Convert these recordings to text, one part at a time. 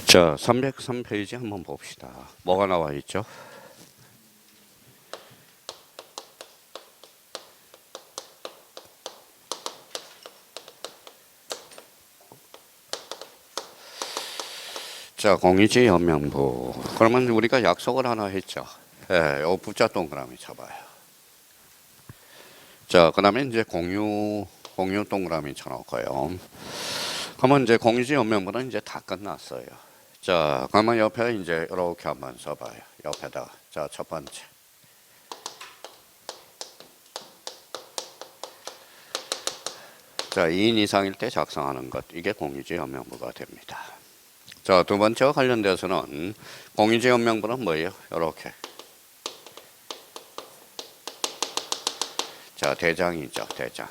자, 303페이지 한번 봅시다. 뭐가 나와 있죠? 자, 공유지 연명부. 그러면 우리가 약속을 하나 했죠. 예, 요 부자 동그라미 쳐봐요. 자, 그 다음에 이제 공유 동그라미 쳐놓고요. 그러면 이제 공유지 연명부는 이제 다 끝났어요. 자, 그러면 옆에 이제 이렇게 한번 써봐요. 옆에다가. 자, 첫 번째. 자, 2인 이상일 때 작성하는 것. 이게 공유지 연명부가 됩니다. 자, 두 번째와 관련돼서는 공유지 연명부는 뭐예요? 이렇게. 자, 대장이죠. 대장.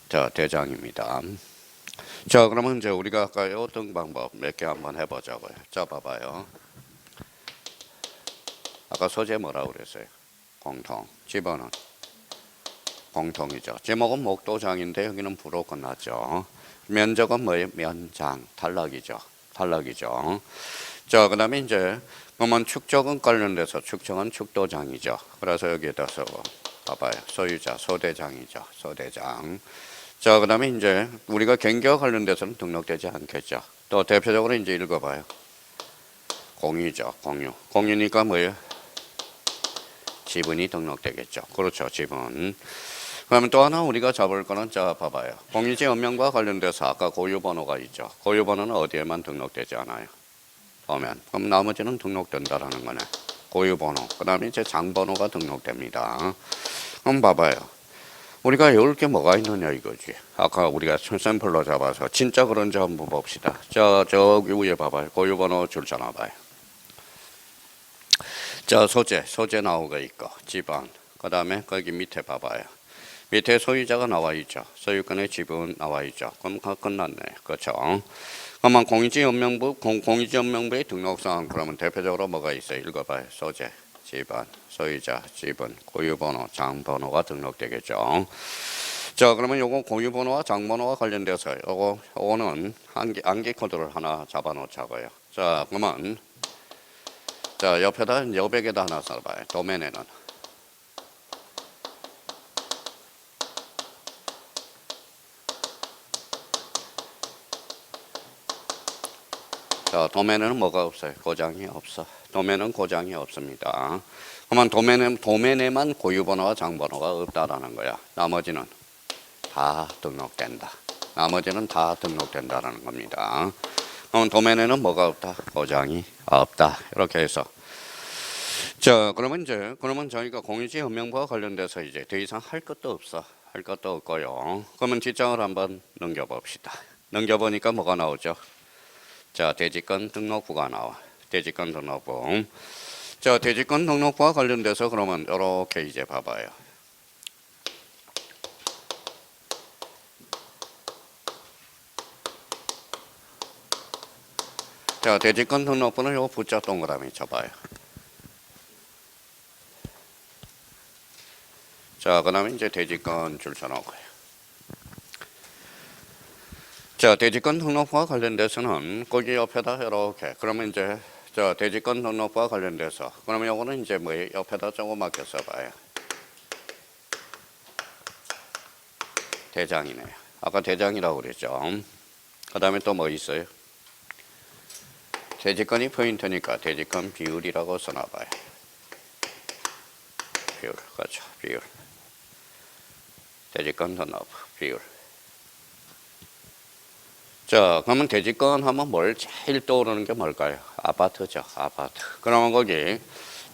자, 대장입니다. 자, 그러면 이제 우리가 아까 어떤 방법 몇 개 한번 해보자고요. 자, 봐봐요. 아까 소재 뭐라고 그랬어요? 공통. 집어는 공통이죠. 제목은 목도장인데 여기는 부로 끝났죠. 면적은 뭐예요? 면장. 탈락이죠. 자, 그 다음에 이제 그러면 축적은 관련돼서 축적은 축도장이죠. 그래서 여기에다 쓰고 봐봐요. 소유자 소대장이죠. 소대장. 자, 그 다음에 이제 우리가 경계와 관련돼서는 등록되지 않겠죠. 또 대표적으로 이제 읽어봐요. 공유죠. 공유니까 뭐예요? 지분이 등록되겠죠. 그렇죠. 지분. 그러면 또 하나 우리가 잡을 거는 자, 봐봐요. 공유지 연명과 관련돼서 아까 고유번호가 있죠. 고유번호는 어디에만 등록되지 않아요? 보면. 그럼 나머지는 등록된다라는 거네. 고유번호. 그 다음에 이제 장번호가 등록됩니다. 그럼 봐봐요. 우리가 외울 게 뭐가 있느냐 이거지. 아까 우리가 샘플로 잡아서 진짜 그런지 한번 봅시다. 자, 저기 위에 봐봐요. 고유번호 줄 잡아봐요. 자, 소재 나오고 있고, 지분. 그 다음에 거기 밑에 봐봐요. 밑에 소유자가 나와 있죠. 소유권의 지분 나와 있죠. 그럼 끝났네. 그렇죠. 그러면 공유지 연명부의 등록사항 그러면 대표적으로 뭐가 있어요? 읽어봐요. 소재, 지분, 소유자, 지분, 고유번호, 장번호가 등록되겠죠. 자, 그러면 요거 고유번호와 장번호와 관련돼서 요거는 암기 코드를 하나 잡아놓자고요. 자, 그러면 자, 옆에다 여백에다 하나 써봐요. 도면에는. 자, 도면에는 뭐가 없어요? 고장이 없어. 도면은 고장이 없습니다. 그러면 도면에만 고유번호와 장번호가 없다라는 거야. 나머지는 다 등록된다. 라는 겁니다. 그럼 도면에는 뭐가 없다? 고장이 없다. 이렇게 해서. 자, 그러면 저희가 공유지 연명부와 관련돼서 이제 더 이상 할 것도 없어. 할 것도 없고요. 그러면 뒷장을 한번 넘겨봅시다. 넘겨보니까 뭐가 나오죠? 자, 대지권 등록부가 나와. 대지권 등록부. 자, 대지권 등록부와 관련돼서 그러면 이렇게 이제 봐봐요. 자, 대지권 등록부는 요 부자 동그라미 쳐봐요. 자, 그 다음에 이제 대지권 줄 쳐놓고요. 자, 대지권 등록부와 관련돼서는 거기 옆에다 이렇게 그러면 이제 자, 대지권 등록부와 관련돼서 그러면 요거는 이제 뭐 옆에다 조그맣게 써봐요. 대장이네요. 아까 대장이라고 그랬죠. 그 다음에 또 뭐 있어요? 대지권이 포인트니까 대지권 비율이라고 써놔봐요. 비율, 그렇죠. 비율. 대지권 등록부 비율. 자, 그러면 대지권 하면 뭘 제일 떠오르는 게 뭘까요? 아파트죠. 아파트. 그러면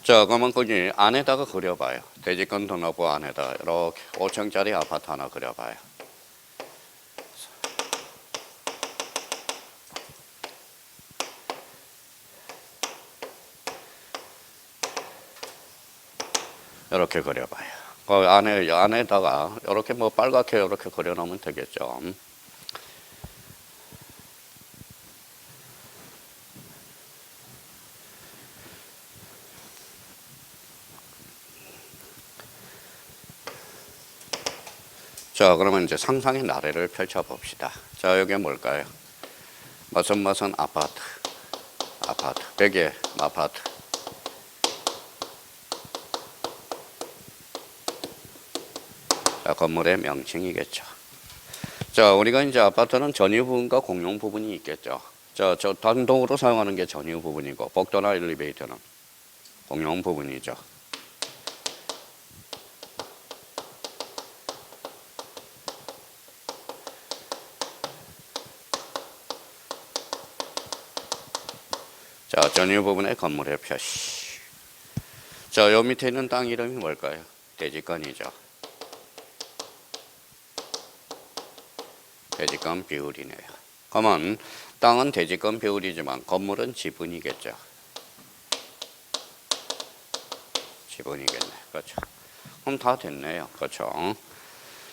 그러면 거기 안에다가 그려봐요. 대지권 등록부 안에다 이렇게 5층짜리 아파트 하나 그려봐요. 이렇게 그려봐요. 그 안에다가 이렇게 뭐 빨갛게 이렇게 그려놓으면 되겠죠. 자, 그러면 이제 상상의 나래를 펼쳐봅시다. 자, 여기 뭘까요? 무슨 아파트. 벽에 아파트. 자, 건물의 명칭이겠죠. 자, 우리가 이제 아파트는 전유 부분과 공용 부분이 있겠죠. 자, 저 단독으로 사용하는 게 전유 부분이고, 복도나 엘리베이터는 공용 부분이죠. 자, 전유 부분의 건물의 표시. 자, 요 밑에 있는 땅 이름이 뭘까요? 대지권이죠. 대지권 비율이네요. 그러면 땅은 대지권 비율이지만 건물은 지분이겠죠. 지분이겠네. 그렇죠. 그럼 다 됐네요. 그렇죠.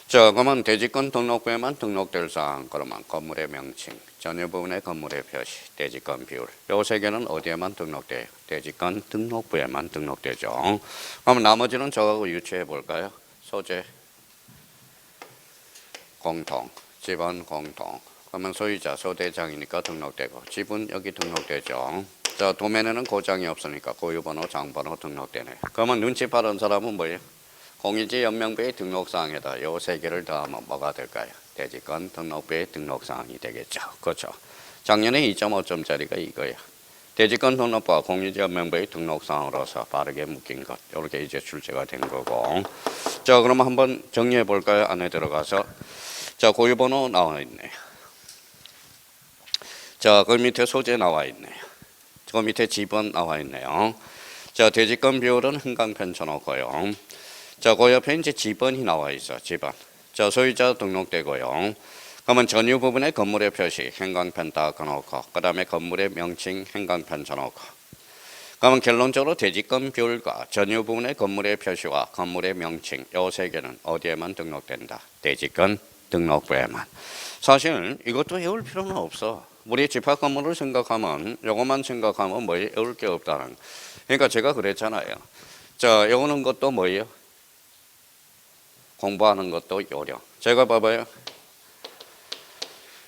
자, 그러면 대지권 등록부에만 등록될 사항, 그러면 건물의 명칭, 전유 부분의 건물의 표시, 대지권 비율. 요 세 개는 어디에만 등록돼요? 대지권 등록부에만 등록되죠. 그럼 나머지는 저하고 유추해 볼까요? 소재 공통, 지분 공통. 그러면 소유자, 소대장이니까 등록되고, 지분 여기 등록되죠. 자, 도면에는 고장이 없으니까 고유번호, 장번호 등록되네요. 그러면 눈치 빠른 사람은 뭐예요? 공인지 연명부의 등록사항에다 요 세 개를 더하면 뭐가 될까요? 대지권 등록부의 등록사항이 되겠죠. 그렇죠. 작년에 2.5점짜리가 이거예요. 대지권 등록부와 공인지 연명부의 등록사항으로서 바르게 묶인 것. 이렇게 이제 출제가 된 거고. 자, 그럼 한번 정리해 볼까요? 안에 들어가서. 자, 고유번호 나와 있네요. 자, 그 밑에 소재 나와 있네요. 그 밑에 지분 나와 있네요. 자, 대지권 비율은 흥강편 쳐놓고요. 자, 그 옆에 이제 지번이 나와 있어. 지번. 자, 소유자 등록되고요. 그러면 전유 부분의 건물의 표시 행강편 딱 넣고, 그 다음에 건물의 명칭 행강편 쳐놓고. 그러면 결론적으로 대지권 비율과 전유 부분의 건물의 표시와 건물의 명칭 요 세 개는 어디에만 등록된다? 대지권 등록부에만. 사실 이것도 외울 필요는 없어. 우리 집합 건물을 생각하면 요것만 생각하면 뭐예요? 외울 게 없다는. 그러니까 제가 그랬잖아요. 자, 외우는 것도 뭐예요? 공부하는 것도 요령. 제가 봐봐요.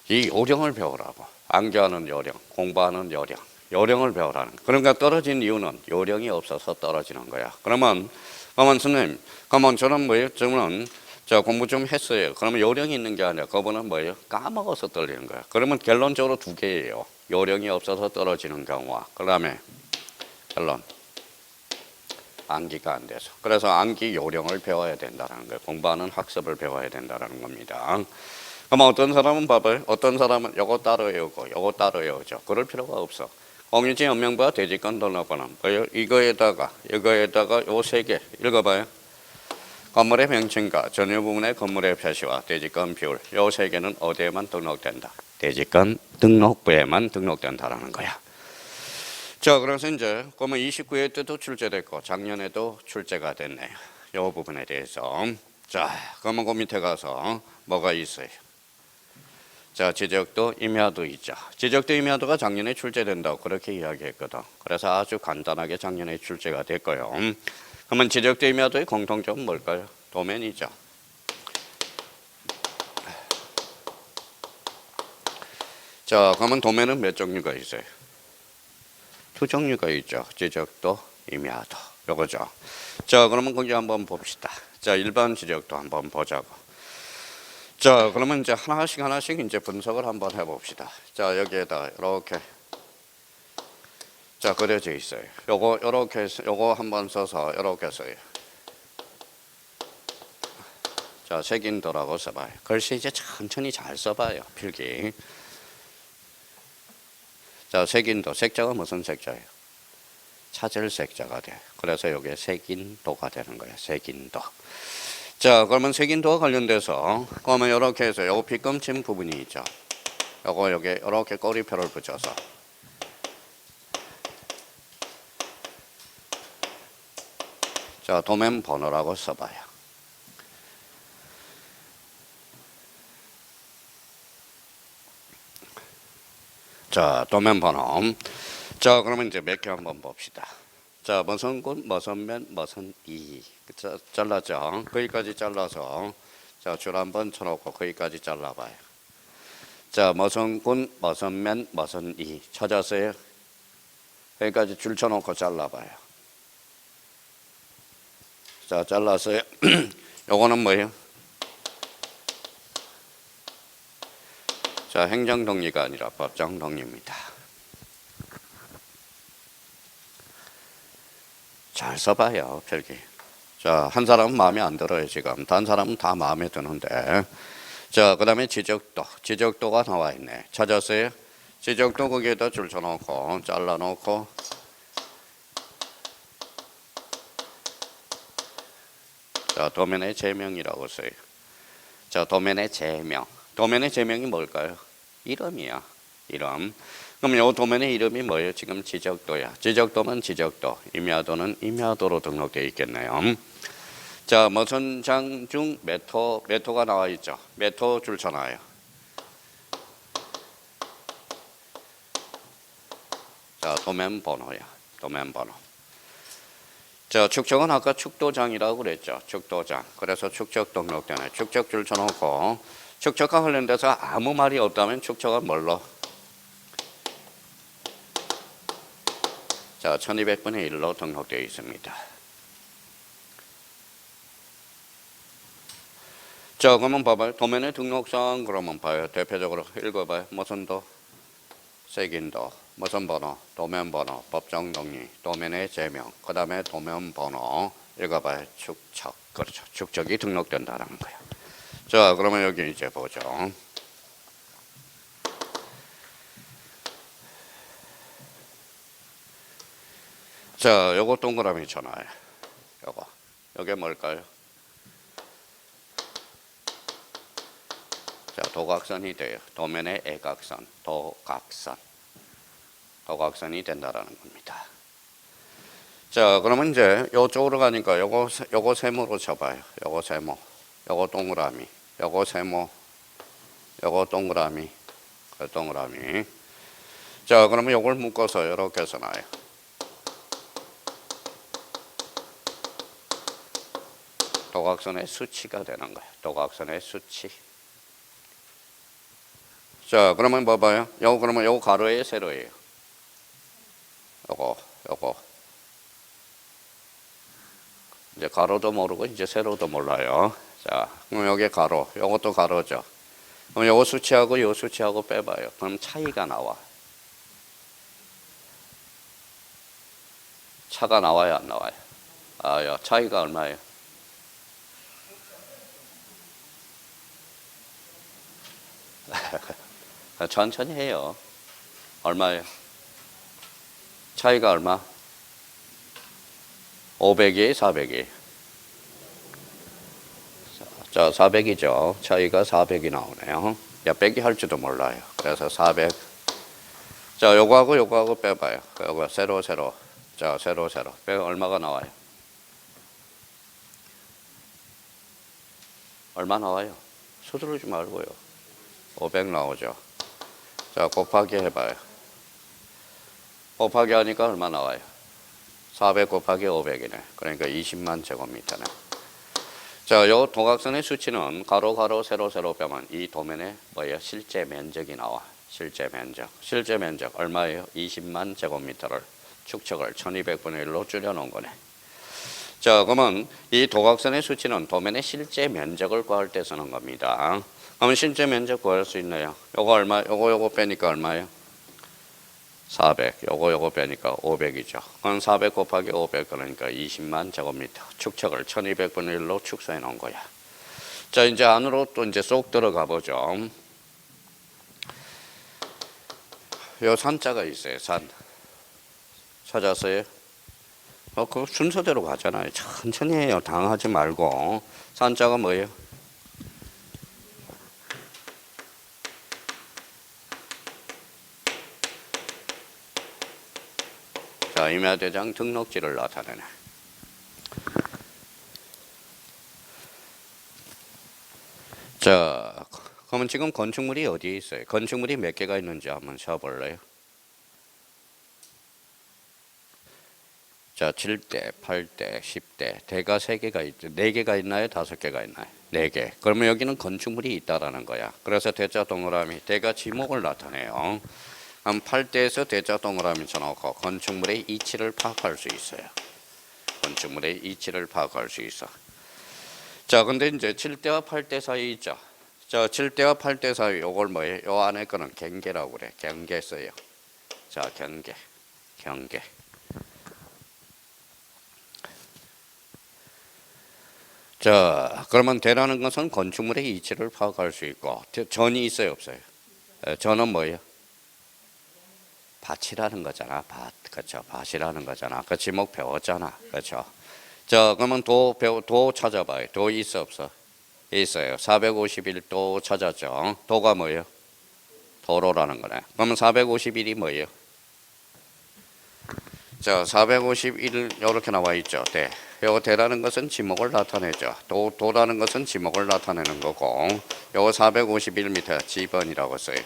이 요령을 배우라고. 암기하는 요령, 공부하는 요령. 요령을 배우라는. 그러니까 떨어진 이유는 요령이 없어서 떨어지는 거야. 그러면 선생님, 그러면 저는 뭐예요? 저는 자, 공부 좀 했어요. 그러면 요령이 있는 게 아니라 그분은 뭐예요? 까먹어서 떨리는 거야. 그러면 결론적으로 두 개예요. 요령이 없어서 떨어지는 경우와 그 다음에 결론. 암기가 안 돼서. 그래서 암기 요령을 배워야 된다는 거예요. 공부하는 학습을 배워야 된다는 겁니다. 그럼 어떤 사람은 봐봐요. 어떤 사람은 요거 따로 외우고 요거 따로 외우죠. 그럴 필요가 없어. 공인지 연명부와 대지권 등록부는 뭐예요? 이거에다가 요 세 개 읽어봐요. 건물의 명칭과 전유 부분의 건물의 표시와 대지권 비율 요 세 개는 어디에만 등록된다? 대지권 등록부에만 등록된다라는 거야. 자, 그래서 이제 그러면 29회 때도 출제됐고 작년에도 출제가 됐네요. 이 부분에 대해서. 자, 그러면 그 밑에 가서 뭐가 있어요? 자, 지적도 임야도 있죠. 지적도 임야도가 작년에 출제된다고 그렇게 이야기했거든. 그래서 아주 간단하게 작년에 출제가 됐고요. 그러면 지적도 임야도의 공통점은 뭘까요? 도면이죠. 자, 그러면 도면은 몇 종류가 있어요? 두 종류가 있죠. 지적도, 임야도. 요거죠. 자, 그러면 거기 한번 봅시다. 자, 일반 지적도 한번 보자고. 자, 그러면 이제 하나씩 이제 분석을 한번 해봅시다. 자, 여기에다 이렇게 자 그려져 있어요. 요거 요렇게 요거 한번 써서 이렇게 써요. 자, 색인도라고 써봐요. 글씨 이제 천천히 잘 써봐요. 필기. 자, 색인도. 색자가 무슨 색자예요? 찾을 색자가 돼. 그래서 이게 색인도가 되는 거예요. 색인도. 자, 그러면 색인도와 관련돼서 그러면 이렇게 해서 요 빗금친 부분이 있죠. 요거 여기 이렇게 꼬리표를 붙여서 자, 도면 번호라고 써봐요. 자, 도면 번호. 자, 그러면 이제 몇 개 한번 봅시다. 자, 무슨 군, 무슨 면, 무슨 이. 자, 잘랐죠? 거기까지 잘라서 자, 줄 한번 쳐놓고 거기까지 잘라봐요. 자, 무슨 군, 무슨 면, 무슨 이 찾았어요? 여기까지 줄 쳐놓고 잘라봐요. 자, 잘랐어요. 요거는 뭐예요? 자, 행정동리가 아니라 법정동리입니다. 잘 써봐요, 필기. 자, 한 사람은 마음에 안 들어요, 지금. 다른 사람은 다 마음에 드는데. 자, 그 다음에 지적도. 지적도가 나와 있네. 찾았어요? 지적도 거기에다 줄 쳐놓고, 잘라놓고. 자, 도면의 제명이라고 써요. 자, 도면의 제명. 도면의 제명이 뭘까요? 이름이야. 이름. 그럼 이 도면의 이름이 뭐예요? 지금 지적도야. 지적도면 지적도. 임야도는 임야도로 등록되어 있겠네요. 자, 무슨 장중 메토가 나와 있죠. 메토 줄 쳐놔요. 자, 도면 번호야. 도면 번호. 자, 축척은 아까 축도장이라고 그랬죠. 축도장. 그래서 축척 등록되네. 축척 줄 쳐놓고 축척과 관련돼서 아무 말이 없다면 축척은 뭘로? 자, 1200분의 1로 등록되어 있습니다. 자, 그러면 봐봐요. 도면의 등록상 그러면 봐요. 대표적으로 읽어봐요. 무슨 도? 색인도. 무슨 번호? 도면 번호. 법정 동리. 도면의 제명. 그 다음에 도면 번호. 읽어봐요. 축척. 그렇죠. 축척이 등록된다는 거예요. 자, 그러면 여기 이제 보죠. 자, 요거 동그라미 쳐놔요. 요거. 요게 뭘까요? 자, 도각선이 돼요. 도면의 애각선, 도각선. 도각선이 된다라는 겁니다. 자, 그러면 이제 요쪽으로 가니까 요거 세모로 쳐봐요. 요거 세모, 요거 동그라미, 요거 세모, 요거 동그라미, 그 동그라미. 자, 그러면 요걸 묶어서 이렇게 써놔요. 도각선의 수치가 되는 거예요. 도각선의 수치. 자, 그러면 뭐 봐요? 요거 그러면 요거 가로예요, 세로예요? 요거. 이제 가로도 모르고 이제 세로도 몰라요. 자, 그럼 여기 가로, 요것도 가로죠. 그럼 요거 수치하고 요 수치하고 빼봐요. 그럼 차이가 나와. 차가 나와요, 안 나와요? 아, 야, 차이가 얼마예요? 천천히 해요. 얼마예요? 차이가 얼마? 500이 400이. 자, 400이죠. 차이가 400이 나오네요. 야, 빼기 할지도 몰라요. 그래서 400. 자, 요거하고 빼봐요. 요거 세로. 자, 세로. 빼 얼마가 나와요? 얼마 나와요? 서두르지 말고요. 500 나오죠. 자, 곱하기 해봐요. 곱하기 하니까 얼마 나와요? 400 곱하기 500이네. 그러니까 20만 제곱미터네. 자, 요 도각선의 수치는 가로, 세로 빼면 이 도면의 뭐예요? 실제 면적이 나와. 실제 면적 얼마예요? 20만 제곱미터를 축척을 1200분의 1로 줄여놓은 거네. 자, 그러면 이 도각선의 수치는 도면의 실제 면적을 구할 때 쓰는 겁니다. 그러면 실제 면적 구할 수 있나요? 요거 얼마? 요거 빼니까 얼마예요? 400. 요거 빼니까 500이죠. 그럼 400 곱하기 500 그러니까 20만 제곱미터. 축척을 1200분의 1로 축소해 놓은 거야. 자, 이제 안으로 또 이제 쏙 들어가 보죠. 요 산자가 있어요. 산. 찾았어요? 그 순서대로 가잖아요. 천천히 해요. 당하지 말고. 산자가 뭐예요? 자, 임야대장 등록지를 나타내네. 자, 그러면 지금 건축물이 어디에 있어요? 건축물이 몇 개가 있는지 한번 쳐볼래요? 자, 자, 7대, 8대, 10대. 대가 3개가 있죠. 4개가 있나요? 5개가 있나요? 4개. 그러면 여기는 건축물이 있다라는 거야. 그래서 대자 동그라미, 대가 지목을 나타내요. 그럼 8대에서 대자 동그라미 쳐놓고 건축물의 이치를 파악할 수 있어요. 건축물의 이치를 파악할 수 있어. 자, 근데 이제 7대와 8대 사이 있죠. 자, 7대와 8대 사이 요걸 뭐예요? 요 안에 거는 경계라고 그래. 경계 써요. 자, 경계. 자, 그러면 대라는 것은 건축물의 이치를 파악할 수 있고 전이 있어요, 없어요? 전은 뭐예요? 밭이라는 거잖아. 밭. 그렇죠. 밭이라는 거잖아. 그 지목 배웠잖아. 그렇죠. 자, 그러면 도 찾아봐요. 도 있어, 없어? 있어요. 451도 찾았죠. 도가 뭐예요? 도로라는 거네. 그러면 451이 뭐예요? 자, 451 이렇게 나와 있죠. 대. 요거 대라는 것은 지목을 나타내죠. 도라는 것은 지목을 나타내는 거고, 요거 451 밑에 지번이라고 써요.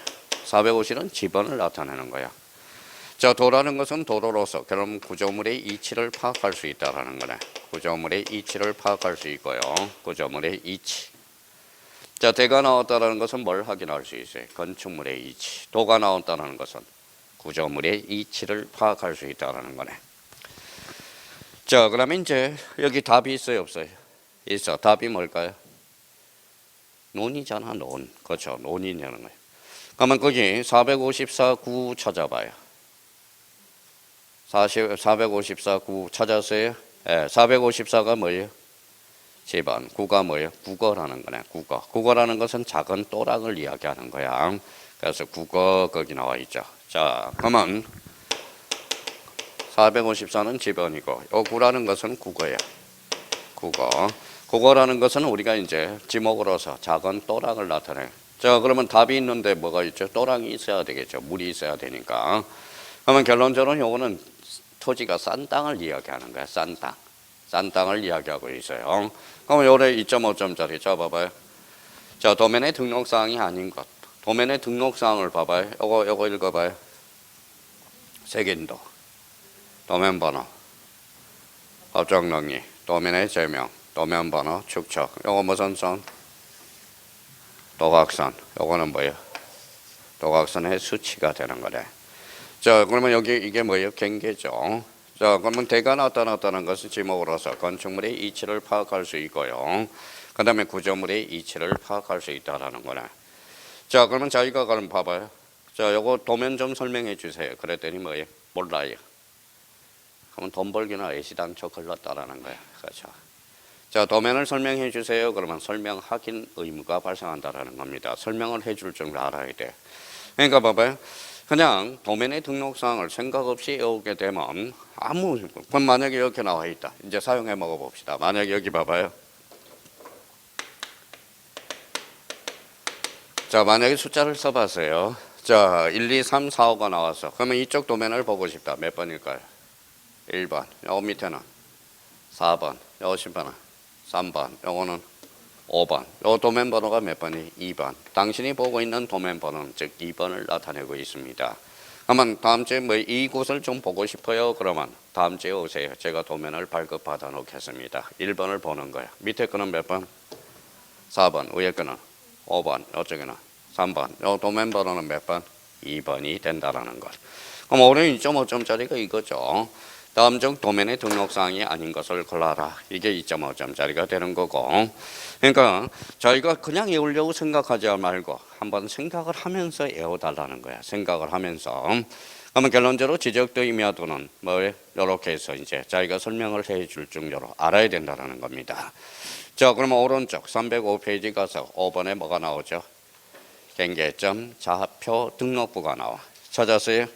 450은 지번을 나타내는 거야. 자, 도라는 것은 도로로서 그럼 구조물의 이치를 파악할 수 있다라는 거네. 구조물의 이치를 파악할 수 있고요. 구조물의 이치. 자, 대가 나왔다라는 것은 뭘 확인할 수 있어요? 건축물의 이치. 도가 나왔다는 것은 구조물의 이치를 파악할 수 있다라는 거네. 자, 그러면 이제 여기 답이 있어요, 없어요? 있어. 답이 뭘까요? 논이잖아, 논. 그렇죠. 논이냐는 거예요. 그러면 거기 454, 9 찾아봐요. 454, 9 찾았어요? 예, 454가 뭐예요? 지번. 9가 뭐예요? 국어라는 거네. 국어. 국어라는 것은 작은 또락을 이야기하는 거야. 그래서 국어 거기 나와 있죠. 자, 그러면 454는 지번이고, 요 9라는 것은 국어야. 국어. 국어라는 것은 우리가 이제 지목으로서 작은 또락을 나타내. 자, 그러면 답이 있는데 뭐가 있죠? 또락이 있어야 되겠죠. 물이 있어야 되니까. 그러면 결론적으로 요거는 토지가 싼 땅을 이야기하는 거야. 싼 땅. 싼 땅을 이야기하고 있어요. 그러면 요래 2.5점짜리 잡아봐요. 자, 도면의 등록사항이 아닌 것. 도면의 등록사항을 봐봐요. 요거 읽어봐요. 색인도, 도면 번호, 법정 정리, 도면의 제명, 도면 번호, 축척. 요거 무슨 선? 도각선. 요거는 뭐예요? 도각선의 수치가 되는 거래. 자, 그러면 여기 이게 뭐예요? 경계죠. 자, 그러면 대가 나타났다는 것은 지목으로서 건축물의 이치를 파악할 수 있고요. 그 다음에 구조물의 이치를 파악할 수 있다라는 거네. 자, 그러면 자기가 그럼 봐봐요. 자, 요거 도면 좀 설명해 주세요. 그랬더니 뭐예요? 몰라요. 그러면 돈 벌기나 애시당초 걸렸다라는 거야. 그렇죠. 자, 도면을 설명해 주세요. 그러면 설명 확인 의무가 발생한다라는 겁니다. 설명을 해줄 줄 알아야 돼. 그러니까 봐봐요. 그냥 도면의 등록사항을 생각 없이 외우게 되면 그럼 만약에 이렇게 나와 있다. 이제 사용해 먹어봅시다. 만약에 여기 봐봐요. 자, 만약에 숫자를 써봤어요. 자, 1, 2, 3, 4, 5가 나왔어. 그러면 이쪽 도면을 보고 싶다. 몇 번일까요? 1번. 요 밑에는 4번. 요 10번은 3번. 요거는 5번. 요 도면 번호가 몇 번이? 2번. 당신이 보고 있는 도면 번호는 즉 2번을 나타내고 있습니다. 그러면 다음 주에 뭐 이곳을 좀 보고 싶어요. 그러면 다음 주에 오세요. 제가 도면을 발급받아 놓겠습니다. 1번을 보는 거야. 밑에 거는 몇 번? 4번. 위에 거는 5번. 이쪽에는 3번. 요 도면 번호는 몇 번? 2번이 된다라는 것. 그럼 올해 2.5점짜리가 이거죠. 다음 중 도면의 등록사항이 아닌 것을 골라라. 이게 2.5점짜리가 되는 거고. 그러니까 저희가 그냥 외우려고 생각하지 말고 한번 생각을 하면서 외워달라는 거야. 생각을 하면서. 그러면 결론적으로 지적도 의미하도는 뭐 이렇게 해서 이제 자기가 설명을 해줄 정도로 알아야 된다는 겁니다. 자, 그러면 오른쪽 305페이지 가서 5번에 뭐가 나오죠? 경계점 좌표 등록부가 나와. 찾았어요?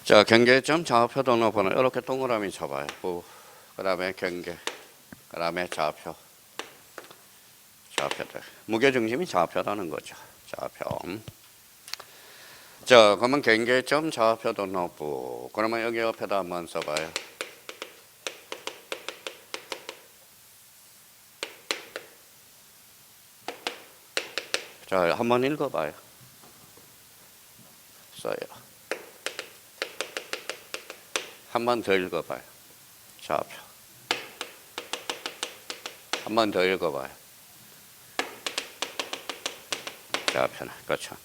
자, 경계점 좌표 등록번호 이렇게 동그라미 쳐봐요. 그 다음에 경계, 그 다음에 좌표 좌표들. 무게중심이 좌표라는 거죠. 좌표. 자, 그러면 경계점 좌표 등록부. 그러면 여기 옆에다 한번 써봐요. 자, 한번 읽어봐요. 써요. 한 번 더 읽어봐요. 좌표. 한 번 더 읽어봐요. 좌표는. 그렇죠.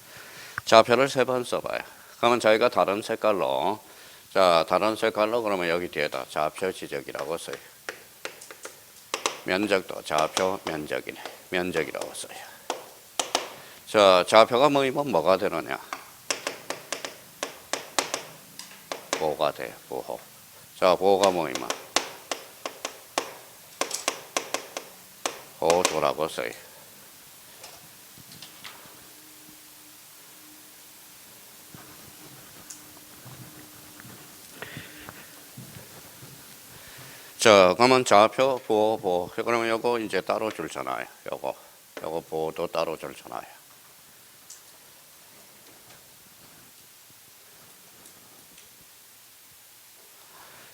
좌표를 3번 써봐요. 그러면 저희가 다른 색깔로, 자, 다른 색깔로 그러면 여기 뒤에다 좌표 지적이라고 써요. 면적도 좌표 면적이네. 면적이라고 써요. 자, 좌표가 뭐이면 뭐가 되느냐? 보호가 돼요. 보호. 자, 보호가 뭐이면 보호도라고 써요. 자, 그러면 좌표, 보호. 그러면 요거 이제 따로 줄잖아요. 요거 보호도 따로 줄잖아요.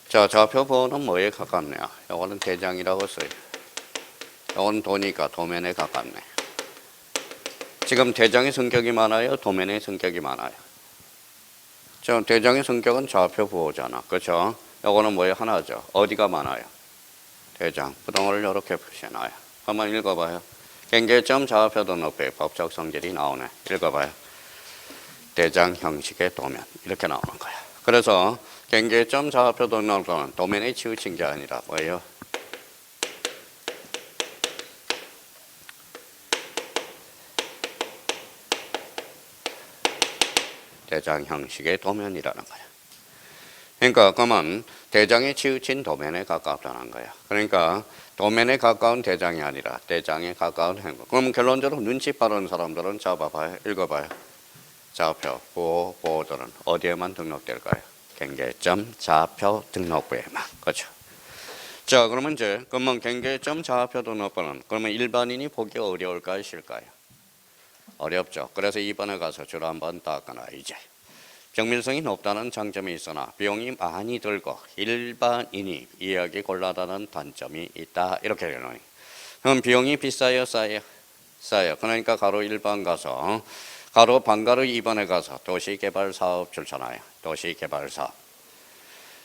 자, 좌표 보호는 뭐에 가깝냐? 요거는 대장이라고 써요. 요건 도니까 도면에 가깝네. 지금 대장의 성격이 많아요? 도면의 성격이 많아요? 자, 대장의 성격은 좌표 보호잖아. 그렇죠? 요거는 뭐에 하나죠? 어디가 많아요? 대장. 부동호를 이렇게 표시해놔요. 한번 읽어봐요. 경계점 좌표 등록부의 법적 성질이 나오네. 읽어봐요. 대장 형식의 도면. 이렇게 나오는 거야. 그래서 경계점 좌표 등록부는 도면에 치우친 게 아니라 뭐예요? 대장 형식의 도면이라는 거야. 그러니까 그러면 대장에 치우친 도면에 가깝다는 거야. 그러니까 도면에 가까운 대장이 아니라 대장에 가까운 행복. 그럼 결론적으로 눈치 빠른 사람들은 잡아봐요. 읽어봐요. 좌표, 보호들은 어디에만 등록될까요? 경계점 좌표 등록부에만. 그렇죠. 자, 그러면 이제 그러면 경계점 좌표 등록부는 그러면 일반인이 보기 어려울까요? 쉽을까요? 어렵죠. 그래서 이번에 가서 줄 한번 닦거나 이제. 정밀성이 높다는 장점이 있으나 비용이 많이 들고 일반인이 이해하기 곤란하다는 단점이 있다. 이렇게 되는. 그럼 비용이 비싸요, 싸요? 싸요. 그러니까 가로 1번 가서 가로 반가로 2번에 가서 도시개발사업 줄잖아요. 도시개발사업.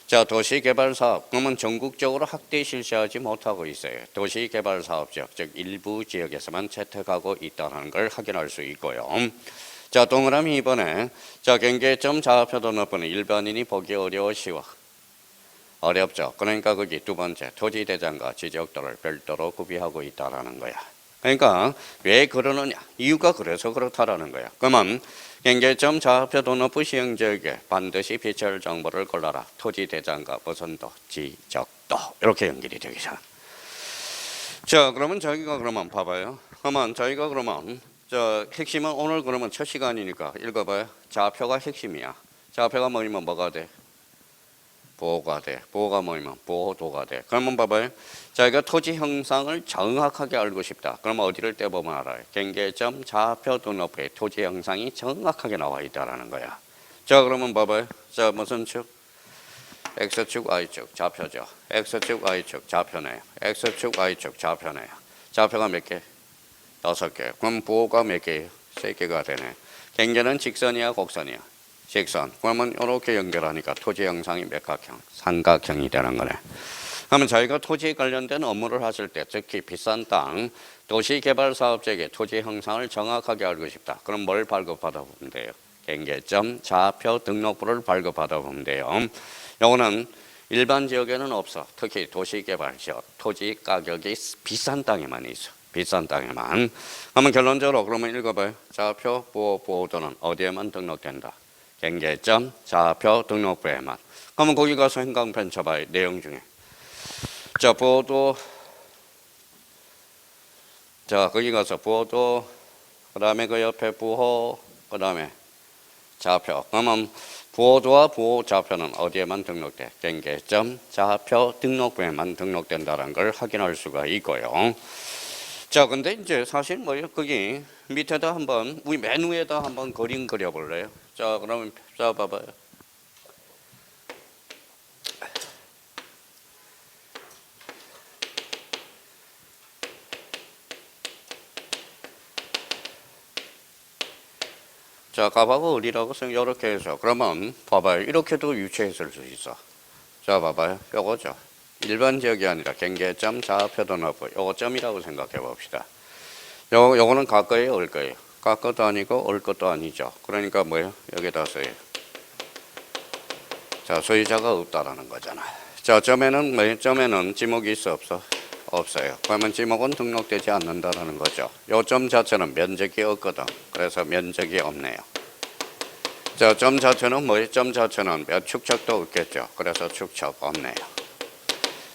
자, 도시개발사업. 그러면 전국적으로 확대 실시하지 못하고 있어요. 도시개발사업 지역, 즉 일부 지역에서만 채택하고 있다는 걸 확인할 수 있고요. 자, 동그라미 2번에 자, 경계점 좌표 등록부는 일반인이 보기 어려워 쉬워. 어렵죠. 그러니까 거기 두 번째 토지대장과 지적도를 별도로 구비하고 있다라는 거야. 그러니까 왜 그러느냐? 이유가 그래서 그렇다라는 거야. 그러면 경계점 좌표 등록부 시행지역에 반드시 비치할 정보를 골라라. 토지대장과 무선도, 지적도 이렇게 연결이 되겠죠. 자, 그러면 저희가 그러면 봐봐요. 그러면 저희가 그러면 저 핵심은 오늘 그러면 첫 시간이니까 읽어봐요. 좌표가 핵심이야. 좌표가 뭐이면 뭐가 돼? 보호가 돼. 보호가 뭐이면 보호도가 돼. 그러면 봐봐요. 자기가 토지 형상을 정확하게 알고 싶다. 그러면 어디를 떼보면 알아요. 경계점 좌표 등록부에 토지 형상이 정확하게 나와 있다라는 거야. 자, 그러면 봐봐요. 자, 무슨 축? X축, Y축, 좌표죠. X축, Y축, 좌표네요. X축, Y축, 좌표네요. 좌표가 몇 개? 6개. 그럼 보호가 몇 개예요? 3개가 되네. 경계는 직선이야, 곡선이야? 직선. 그러면 이렇게 연결하니까 토지 형상이 몇 각형? 삼각형이 되는 거네. 그러면 저희가 토지에 관련된 업무를 하실 때 특히 비싼 땅, 도시개발사업지역의 토지 형상을 정확하게 알고 싶다. 그럼 뭘 발급받아 보면 돼요? 경계점 좌표 등록부를 발급받아 보면 돼요. 요거는 일반 지역에는 없어. 특히 도시개발 지역, 토지 가격이 비싼 땅에만 있어. 비싼 땅에만. 그러면 결론적으로 그러면 읽어봐요. 좌표 보호도는 어디에만 등록된다? 경계점 좌표 등록부에만. 그러면 거기 가서 행강편 쳐봐요. 내용 중에. 자, 보호도. 자, 거기 가서 보호도. 그 다음에 그 옆에 부호. 그 다음에 좌표. 그러면 보호도와 보호 좌표는 어디에만 등록돼? 경계점 좌표 등록부에만 등록된다는 걸 확인할 수가 있고요. 자, 근데 이제 사실 뭐예요? 거기 밑에다 한번, 우리 맨 위에다 한번 그림 그려볼래요? 자, 그러면, 자, 봐봐요. 자, 가봐가 어디라고 이렇게 해서. 그러면 봐봐요. 이렇게도 유추했을 수 있어. 자, 봐봐요. 요거죠. 일반 지역이 아니라 경계점, 좌표도 넣고 요거 점이라고 생각해 봅시다. 요거는 갈 거예요, 올 거예요? 갈 것도 아니고 올 것도 아니죠. 그러니까 뭐예요? 여기다 써요. 자, 소유자가 없다라는 거잖아. 자, 점에는 뭐예요? 점에는 지목이 있어, 없어? 없어요. 그러면 지목은 등록되지 않는다라는 거죠. 요 점 자체는 면적이 없거든. 그래서 면적이 없네요. 자, 점 자체는 뭐예요? 점 자체는 몇 축척도 없겠죠. 그래서 축척 없네요.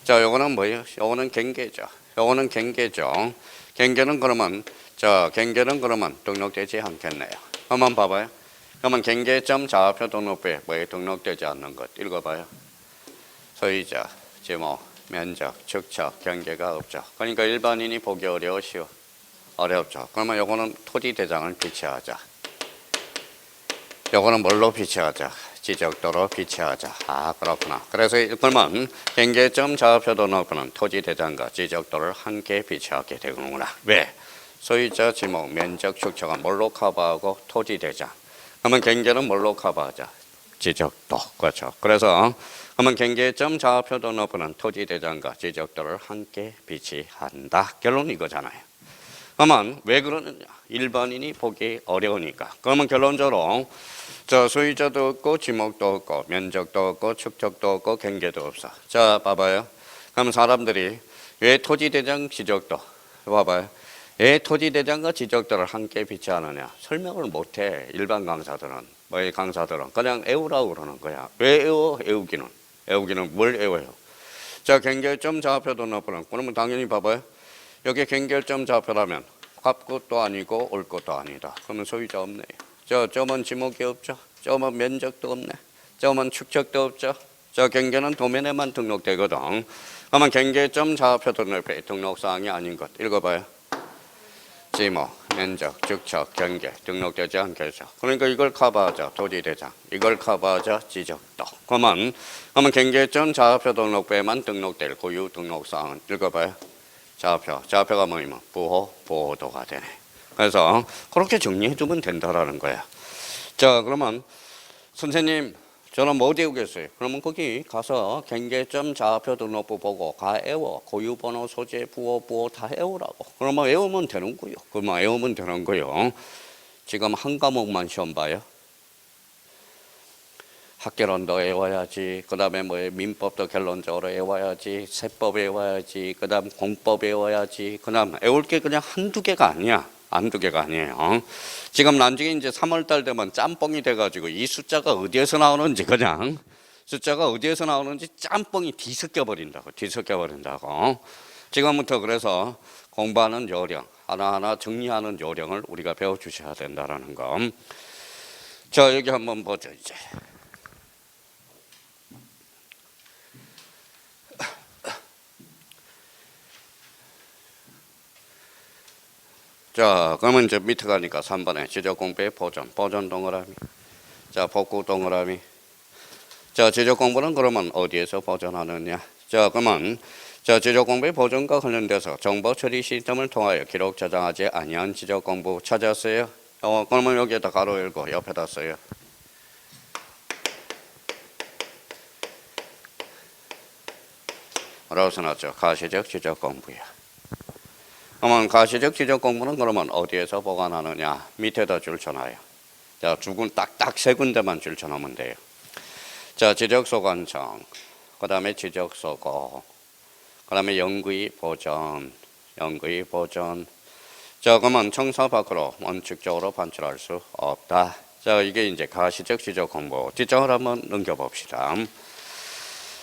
자, 요거는 뭐예요? 요거는 경계죠. 요거는 경계죠. 경계는 그러면, 자, 경계는 그러면 등록되지 않겠네요. 한번 봐봐요. 그러면 경계점 좌표 등록부에 뭐에 등록되지 않는 것 읽어봐요. 소유자, 지목, 면적, 축척, 경계가 없죠. 그러니까 일반인이 보기 어려우시오. 어렵죠. 그러면 요거는 토지 대장을 비치하자. 요거는 뭘로 비치하자? 지적도로 비치하자. 아, 그렇구나. 그래서 그러면 경계점 좌표 등록부는 토지 대장과 지적도를 함께 비치하게 되는구나. 왜? 소유자, 지목, 면적, 축척은 뭘로 커버하고 토지 대장. 그러면 경계는 뭘로 커버하자? 지적도. 그렇죠. 그래서 그러면 경계점 좌표 등록부는 토지 대장과 지적도를 함께 비치한다. 결론 이거잖아요. 그러면 왜 그러느냐? 일반인이 보기 어려우니까. 그러면 결론적으로 자, 소유자도 없고 지목도 없고 면적도 없고 축척도 없고 경계도 없어. 자, 봐봐요. 그럼 사람들이 왜 토지대장 지적도 봐봐요. 왜 토지대장과 지적도를 함께 비치하느냐? 설명을 못해. 일반 강사들은 뭐의 강사들은 그냥 애우라고 그러는 거야. 왜 애워? 애우기는 뭘 애워요? 자, 경계점 좌표 등록부는 그러면 당연히 봐봐요. 여기 경계점 좌표라면 갈 것도 아니고 올 것도 아니다. 그러면 소유자 없네요. 점은 지목이 없죠. 점은 면적도 없네. 점은 축척도 없죠. 경계는 도면에만 등록되거든. 그러면 경계점 좌표 등록부에 등록사항이 아닌 것 읽어봐요. 지목, 면적, 축척, 경계 등록되지 않겠죠. 그러니까 이걸 커버하자. 토지대장. 이걸 커버하자. 지적도. 그러면 경계점 좌표 등록부에만 등록될 고유 등록사항은 읽어봐요. 좌표가 뭐냐면 보호도가 되네. 그래서 그렇게 정리해두면 된다라는 거야. 자, 그러면 선생님 저는 뭐 배우겠어요? 그러면 거기 가서 경계점 좌표 등록부 보고 다 외워. 고유번호, 소재, 부호 다 외우라고. 그러면 외우면 되는 거요. 그러면 외우면 되는 거요. 지금 한 과목만 시험 봐요. 학개론도 외워야지. 그 다음에 뭐 민법도 결론적으로 외워야지. 세법 외워야지. 그 다음 공법 외워야지. 그 다음 외울 게 그냥 한두 개가 아니야. 한두 개가 아니에요. 지금 나중에 이제 3월달 되면 짬뽕이 돼가지고 이 숫자가 어디에서 나오는지 그냥 숫자가 어디에서 나오는지 짬뽕이 뒤섞여 버린다고. 지금부터 그래서 공부하는 요령 하나하나 정리하는 요령을 우리가 배워주셔야 된다라는 거. 자, 여기 한번 보죠 이제. 자, 그러면 이제 밑에 가니까 3번에 지적공부의 보존 동그라미. 자, 복구 동그라미. 자, 지적공부는 그러면 어디에서 보존하느냐? 자, 그러면 자, 지적공부의 보존과 관련돼서 정보 처리 시스템을 통하여 기록 저장하지 아니한 지적공부 찾았어요? 그러면 여기에다 가로 열고 옆에다 써요. 뭐라고 써놨죠? 가시적 지적공부야. 그러면 가시적 지적 공부는 그러면 어디에서 보관하느냐? 밑에다 줄쳐놔요. 자, 딱딱 세 군데만 줄쳐놓으면 돼요. 자, 지적소관청, 그 다음에 지적소고, 그 다음에 영구히 보존. 자, 그러면 청사 밖으로 원칙적으로 반출할 수 없다. 자, 이게 이제 가시적 지적 공부. 뒷장을 한번 넘겨봅시다.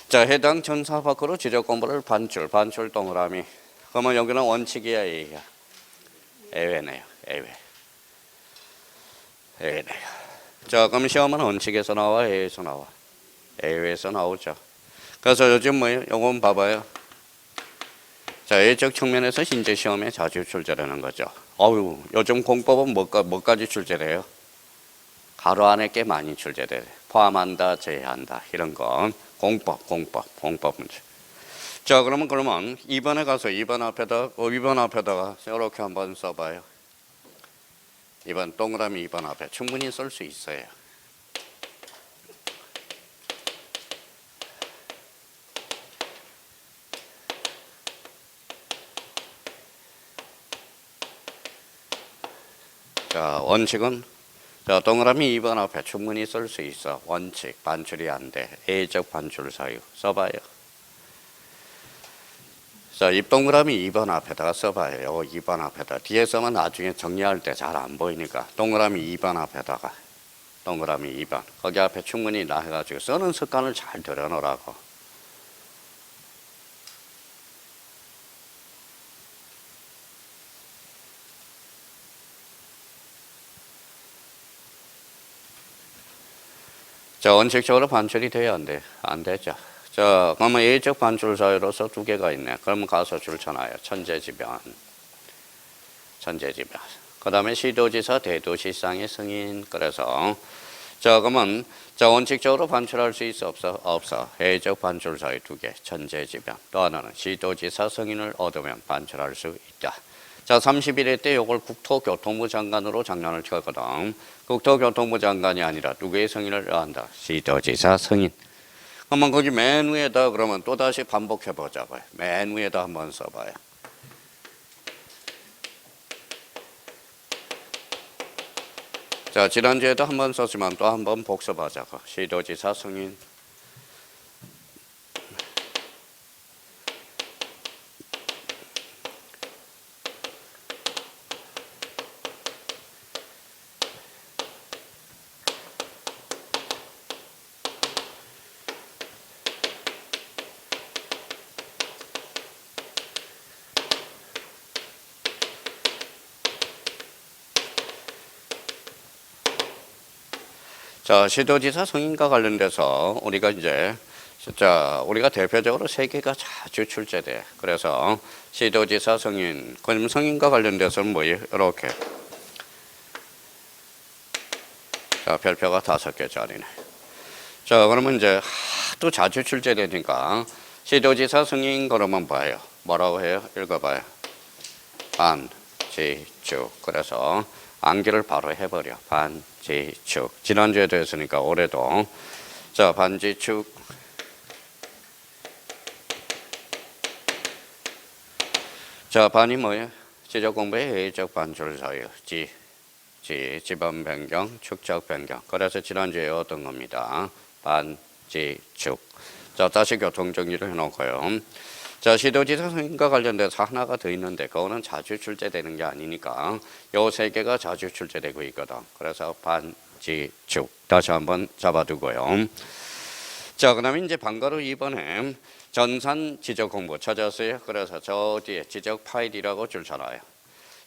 자, 해당 청사 밖으로 지적 공부를 반출 동그라미. 그러면 여기는 원칙이야, 얘가. 예외네요. 자, 그럼 시험은 원칙에서 나와, 예외에서 나와? 예외에서 나오죠. 그래서 요즘 뭐예요? 요건 봐봐요. 자, 예적 측면에서 인재 시험에 자주 출제되는 거죠. 요즘 공법은 뭐까지 출제돼요? 가로 안에 꽤 많이 출제돼요. 포함한다, 제외한다 이런 건 공법 문제. 자, 그러면 2번에 가서 2번 앞에다가 이렇게 한번 써봐요. 2번 동그라미 2번 앞에 충분히 쓸 수 있어요. 자, 원칙은 자, 동그라미 2번 앞에 충분히 쓸 수 있어. 원칙, 반출이 안 돼. A적 반출 사유 써봐요. 자, 이 동그라미 2번 앞에다가 써봐요. 요거 2번 앞에다. 뒤에 써면 나중에 정리할 때 잘 안 보이니까 동그라미 2번 앞에다가 동그라미 2번 거기 앞에 충분히 나 해가지고 쓰는 습관을 잘 들여놓으라고. 자, 원칙적으로 반출이 돼야 안 돼? 안 되죠. 자, 그러면 A적 반출 사유로서 두 개가 있네. 그러면 가서 줄쳐놔요. 천재지변. 그 다음에 시도지사 대도시상의 승인. 그래서 자, 그러면 자, 원칙적으로 반출할 수 있어 없어? 없어. A적 반출 사유 두 개. 천재지변. 또 하나는 시도지사 승인을 얻으면 반출할 수 있다. 자, 31회 때 이걸 국토교통부 장관으로 장난을 쳤거든. 국토교통부 장관이 아니라 누구의 승인을 한다? 시도지사 승인. 그러면 거기 맨 위에다 그러면 또다시 반복해 보자고요. 맨 위에다 한번 써봐요. 자, 지난주에도 한번 썼지만 또 한번 복습하자고. 시도지사 승인. 자, 시도지사 승인과 관련돼서 우리가 대표적으로 세 개가 자주 출제돼. 그래서 시도지사 승인, 그럼 승인과 관련돼서는 뭐예요? 이렇게. 자, 별표가 5개짜리네. 자, 그러면 이제 하도 자주 출제되니까 시도지사 승인 그러면 봐요. 뭐라고 해요? 읽어봐요. 반지축. 그래서 암기를 바로 해버려. 반지축. 지난주에도 했으니까 올해도. 자, 반지축. 자, 반이 뭐예요? 지적공부의 A적 반출 사유. 지번 변경, 축적 변경. 그래서 지난주에 어떤 겁니다. 반지축. 자, 다시 교통 정리를 해놓고요. 자, 시도지사 승인과 관련돼서 하나가 더 있는데 그거는 자주 출제되는 게 아니니까 요 세 개가 자주 출제되고 있거든. 그래서 반지축 다시 한번 잡아두고요. 자, 그다음에 이제 방과후 2번에 전산 지적 공부 찾았어요. 그래서 저 뒤에 지적 파일이라고 줄쳐놔요.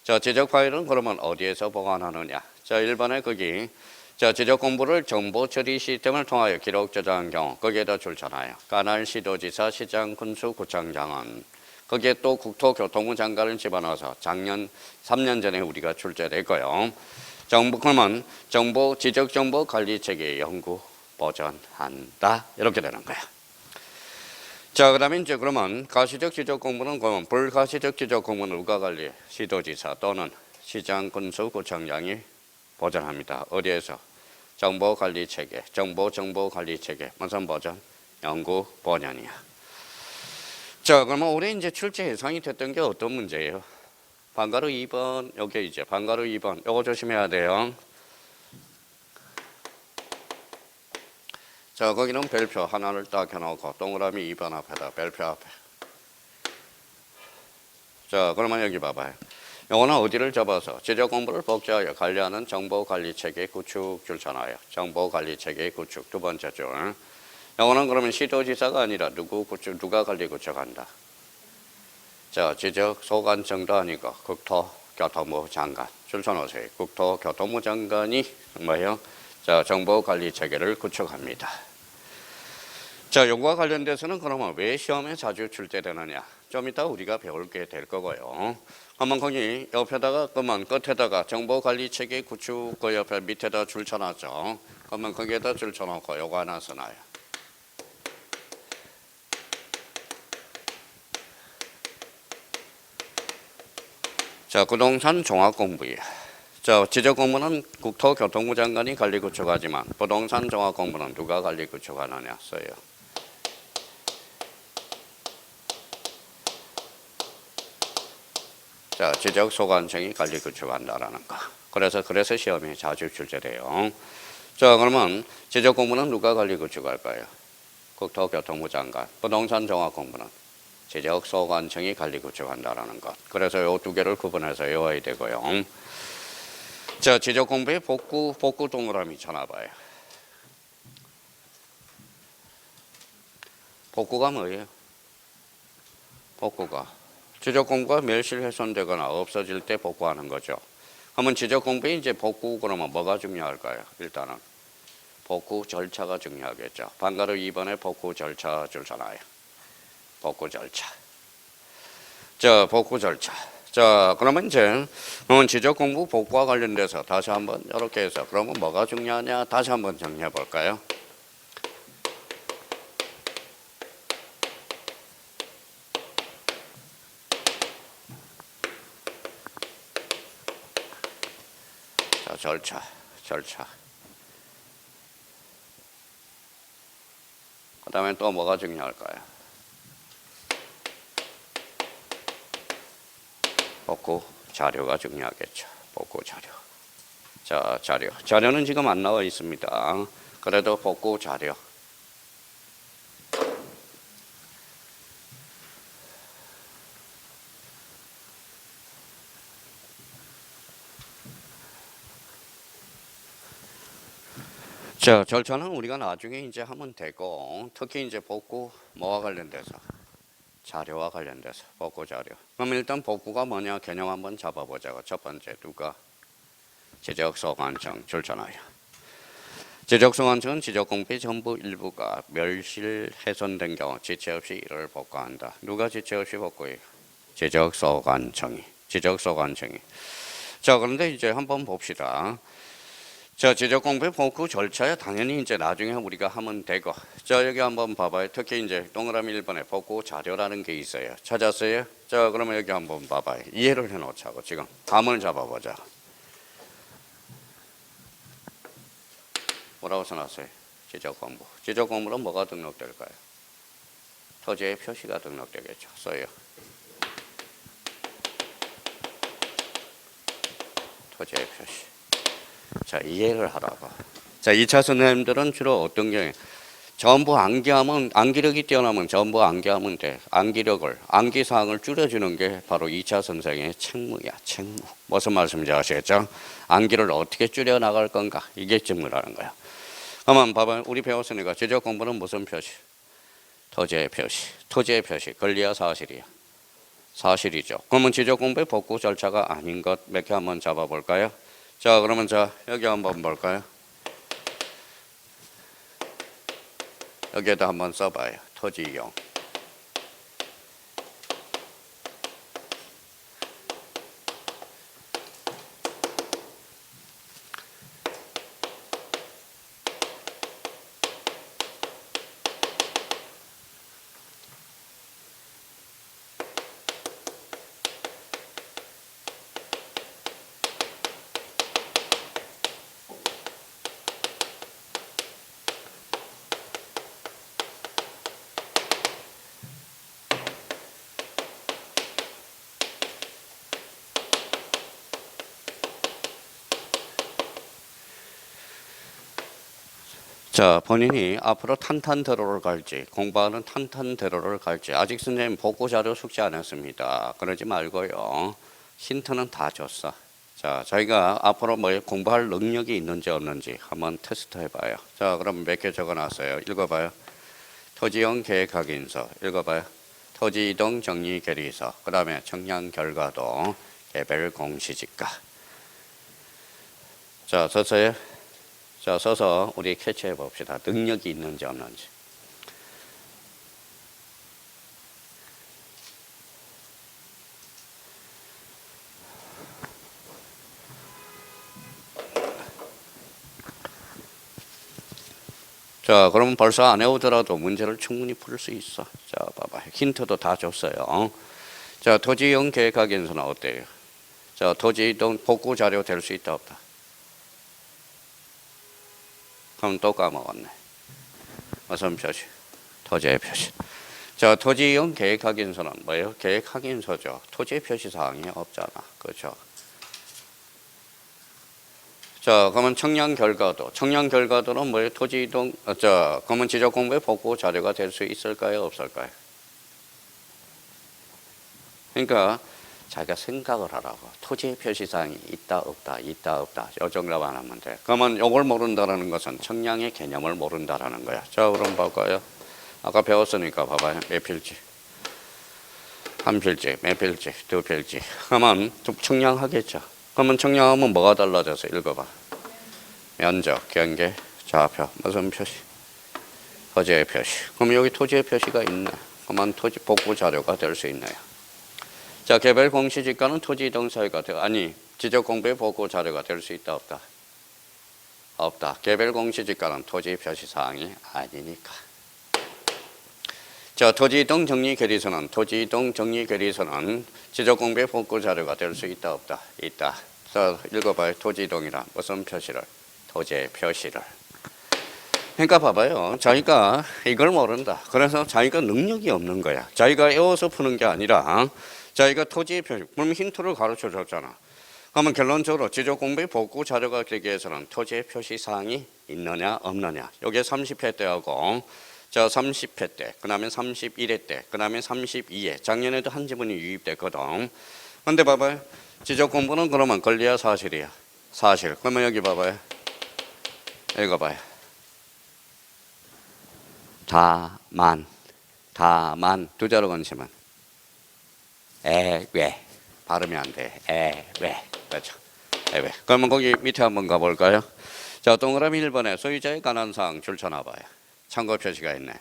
자, 지적 파일은 그러면 어디에서 보관하느냐? 자, 1번에 거기 자, 지적 공부를 정보 처리 시스템을 통하여 기록 저장한 경우 거기에다 줄쳐놔요. 관할 시도지사, 시장, 군수, 구청장은 거기에 또 국토교통부 장관을 집어넣어서 작년 3년 전에 우리가 출제됐고요. 그러면 지적 정보 관리 체계 연구 보전한다 이렇게 되는 거야. 자, 그다음에 이제 그러면 가시적 지적 공부는 그러면 불가시적 지적 공부는 누가 관리해? 시도지사 또는 시장, 군수, 구청장이 보전합니다. 어디에서? 정보관리체계, 정보관리체계 무슨 보전? 연구 보전이야. 자, 그러면 올해 이제 출제 예상이 됐던 게 어떤 문제예요? 방과후 2번 여기 이제 방과후 2번 요거 조심해야 돼요. 자, 거기는 별표 하나를 딱 해놓고 동그라미 2번 앞에다 별표 앞에. 자, 그러면 여기 봐봐요. 요거는 어디를 잡아서 지적 공부를 복제하여 관리하는 정보관리체계 구축 줄쳐놔요. 정보관리체계 구축 두 번째 줄. 요거는 그러면 시도지사가 아니라 누가 관리 구축한다. 자, 지적 소관청도 아니고 국토교통부 장관 줄쳐놓으세요. 국토교통부 장관이 뭐예요? 자, 정보관리체계를 구축합니다. 자, 요거와 관련돼서는 그러면 왜 시험에 자주 출제되느냐? 좀 이따 우리가 배울게 될 거고요. 한번 거기 옆에다가 그러면 끝에다가 정보관리체계 구축 그 옆에 밑에다 줄 쳐놨죠. 그러면 거기에다 줄 쳐놓고 요거 하나 써놔요. 자, 부동산 종합공부예요. 자, 지적공부는 국토교통부 장관이 관리 구축하지만 부동산 종합공부는 누가 관리 구축하느냐 써요. 자, 지적소관청이 관리 구축한다라는 거. 그래서 시험에 자주 출제돼요. 자, 그러면 지적공부는 누가 관리 구축할까요? 국토교통부 장관. 부동산 종합공부는 지적소관청이 관리 구축한다라는 것. 그래서 이 두 개를 구분해서 외워야 되고요. 자, 지적공부의 복구 동그라미 쳐놔봐요. 복구가 뭐예요? 복구가 지적공부가 멸실훼손되거나 없어질 때 복구하는 거죠. 그러면 지적공부에 이제 복구 그러면 뭐가 중요할까요? 일단은 복구 절차가 중요하겠죠. 방가루 2번에 복구 절차 줄잖아요. 복구 절차. 자, 복구 절차. 자, 그러면 이제 지적공부 복구와 관련돼서 다시 한번 이렇게 해서 그러면 뭐가 중요하냐 다시 한번 정리해 볼까요? 자, 절차. 그 다음에 또 뭐가 중요할까요? 복구 자료가 중요하겠죠. 복구 자료. 자, 자료는 지금 안 나와 있습니다. 그래도 복구 자료. 자, 절차는 우리가 나중에 이제 하면 되고, 특히 이제 복구 뭐와 관련돼서 자료와 관련돼서 복구 자료. 그럼 일단 복구가 뭐냐 개념 한번 잡아보자고. 첫 번째 누가 지적소관청 줄잖아요. 지적소관청은 지적공부의 전부 일부가 멸실 훼손된 경우 지체 없이 이를 복구한다. 누가 지체 없이 복구해요? 지적소관청이. 자, 그런데 이제 한번 봅시다. 자, 지적공부의 복구 절차야 당연히 이제 나중에 우리가 하면 되고. 자, 여기 한번 봐봐요. 특히 이제 동그라미 1번에 복구 자료라는 게 있어요. 찾았어요? 자, 그러면 여기 한번 봐봐요. 이해를 해놓자고 지금 감을 잡아보자. 뭐라고 써놨어요? 지적공부. 지적공부는 뭐가 등록될까요? 토지의 표시가 등록되겠죠. 써요. 토지의 표시. 자, 이해를 하라고. 자, 2차 선생님들은 주로 어떤 경우에 전부 암기력이 뛰어나면 전부 암기하면 돼. 암기사항을 줄여주는 게 바로 2차 선생의 책무야. 무슨 말씀인지 아시겠죠? 암기를 어떻게 줄여나갈 건가? 이게 책무라는 거야. 그러면 봐봐요. 우리 배웠으니까 지적공부는 무슨 표시? 토지의 표시. 권리야 사실이야? 사실이죠. 그러면 지적공부의 복구 절차가 아닌 것 몇 개 한번 잡아볼까요? 자, 그러면 여기 한번 볼까요? 여기에다 한번 써봐요. 토지이용. 자, 본인이 앞으로 탄탄대로를 갈지 공부하는 탄탄대로를 갈지 아직 선생님 복구 자료 숙지 안 했습니다. 그러지 말고요. 힌트는 다 줬어. 자, 저희가 앞으로 뭐 공부할 능력이 있는지 없는지 한번 테스트 해봐요. 자, 그럼 몇 개 적어놨어요. 읽어봐요. 토지용 계획확인서 읽어봐요. 토지이동 정리결의서 그 다음에 청량 결과도 개별 공시지가. 자, 썼어요? 자, 써서 우리 캐치해 봅시다. 능력이 있는지 없는지. 자, 그러면 벌써 안 해오더라도 문제를 충분히 풀 수 있어. 자, 봐봐. 힌트도 다 줬어요. 자, 토지 이용 계획 확인서는 어때요? 자, 토지 이동 복구 자료 될 수 있다 없다? 그럼 또 까먹었네. 어선 표시, 토지의 표시. 자, 토지 이용 계획 확인서는 뭐예요? 계획 확인서죠. 토지 표시 사항이 없잖아. 그렇죠? 자, 그러면 청량 결과도. 청량 결과도는 뭐예요? 토지 이동, 그러면 지적 공부의 복구 자료가 될 수 있을까요? 없을까요? 그러니까 자기가 생각을 하라고. 토지의 표시사항이 있다 없다 있다 없다 이 정도만 하면 돼. 그러면 이걸 모른다는 것은 청량의 개념을 모른다는 거야. 자, 그럼 볼까요? 아까 배웠으니까 봐봐요. 몇 필지? 한 필지, 몇 필지, 두 필지. 그러면 좀 청량하겠죠. 그러면 청량하면 뭐가 달라져서 읽어봐. 면적, 경계, 좌표, 무슨 표시? 토지의 표시. 그럼 여기 토지의 표시가 있네. 그러면 토지 복구 자료가 될 수 있네요. 자, 개별 공시지가는 토지 이동 사유가 아니 지적 공부의 복구 자료가 될 수 있다 없다? 없다. 개별 공시지가는 토지 표시 사항이 아니니까. 자, 토지 이동 정리 결의서는 토지 이동 정리 결의서는 지적 공부의 복구 자료가 될 수 있다 없다? 있다. 자, 읽어봐요. 토지 이동이란 무슨 표시를? 토지의 표시를. 그러니까 봐봐요. 자기가 이걸 모른다. 그래서 자기가 능력이 없는 거야. 자기가 외워서 푸는 게 아니라 자기가 토지의 표시, 그럼 힌트를 가르쳐 줬잖아. 그러면 결론적으로 지적 공부의 복구 자료가 되기 위해서는 토지의 표시 사항이 있느냐 없느냐. 이게 30회 때하고 자 30회 때, 그 다음에 31회 때, 그 다음에 32회. 작년에도 한 지문이 유입됐거든. 근데 봐봐요. 지적 공부는 그러면 권리야 사실이야? 사실. 그러면 여기 봐봐요. 읽어봐요. 다만 두 자로 건시면 왜 발음이 안 돼. 왜 그렇죠. 왜. 그러면 거기 밑에 한번 가볼까요? 자, 동그라미 1번에 소유자에 관한 사항 줄 쳐놔봐요. 참고 표시가 있네.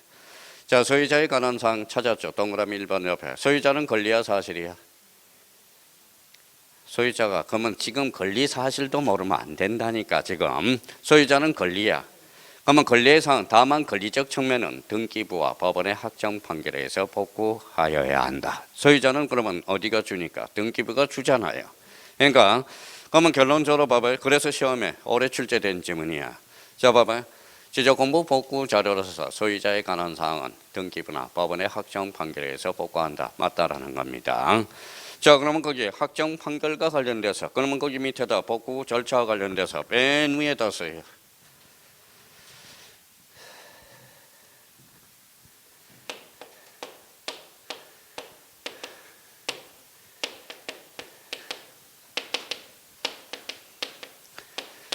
자, 소유자에 관한 사항 찾았죠. 동그라미 1번 옆에. 소유자는 권리야 사실이야? 소유자가 그러면 지금 권리 사실도 모르면 안 된다니까. 지금 소유자는 권리야. 그러면 권리의 사항, 다만 권리적 측면은 등기부와 법원의 확정 판결에 의해서 복구하여야 한다. 소유자는 그러면 어디가 주니까? 등기부가 주잖아요. 그러니까 그러면 결론적으로 봐봐요. 그래서 시험에 올해 출제된 지문이야. 자, 봐봐요. 지적공부 복구 자료로서 소유자에 관한 사항은 등기부나 법원의 확정 판결에 의해서 복구한다. 맞다라는 겁니다. 자, 그러면 거기 확정 판결과 관련돼서 그러면 거기 밑에다 복구 절차와 관련돼서 맨 위에다 써요.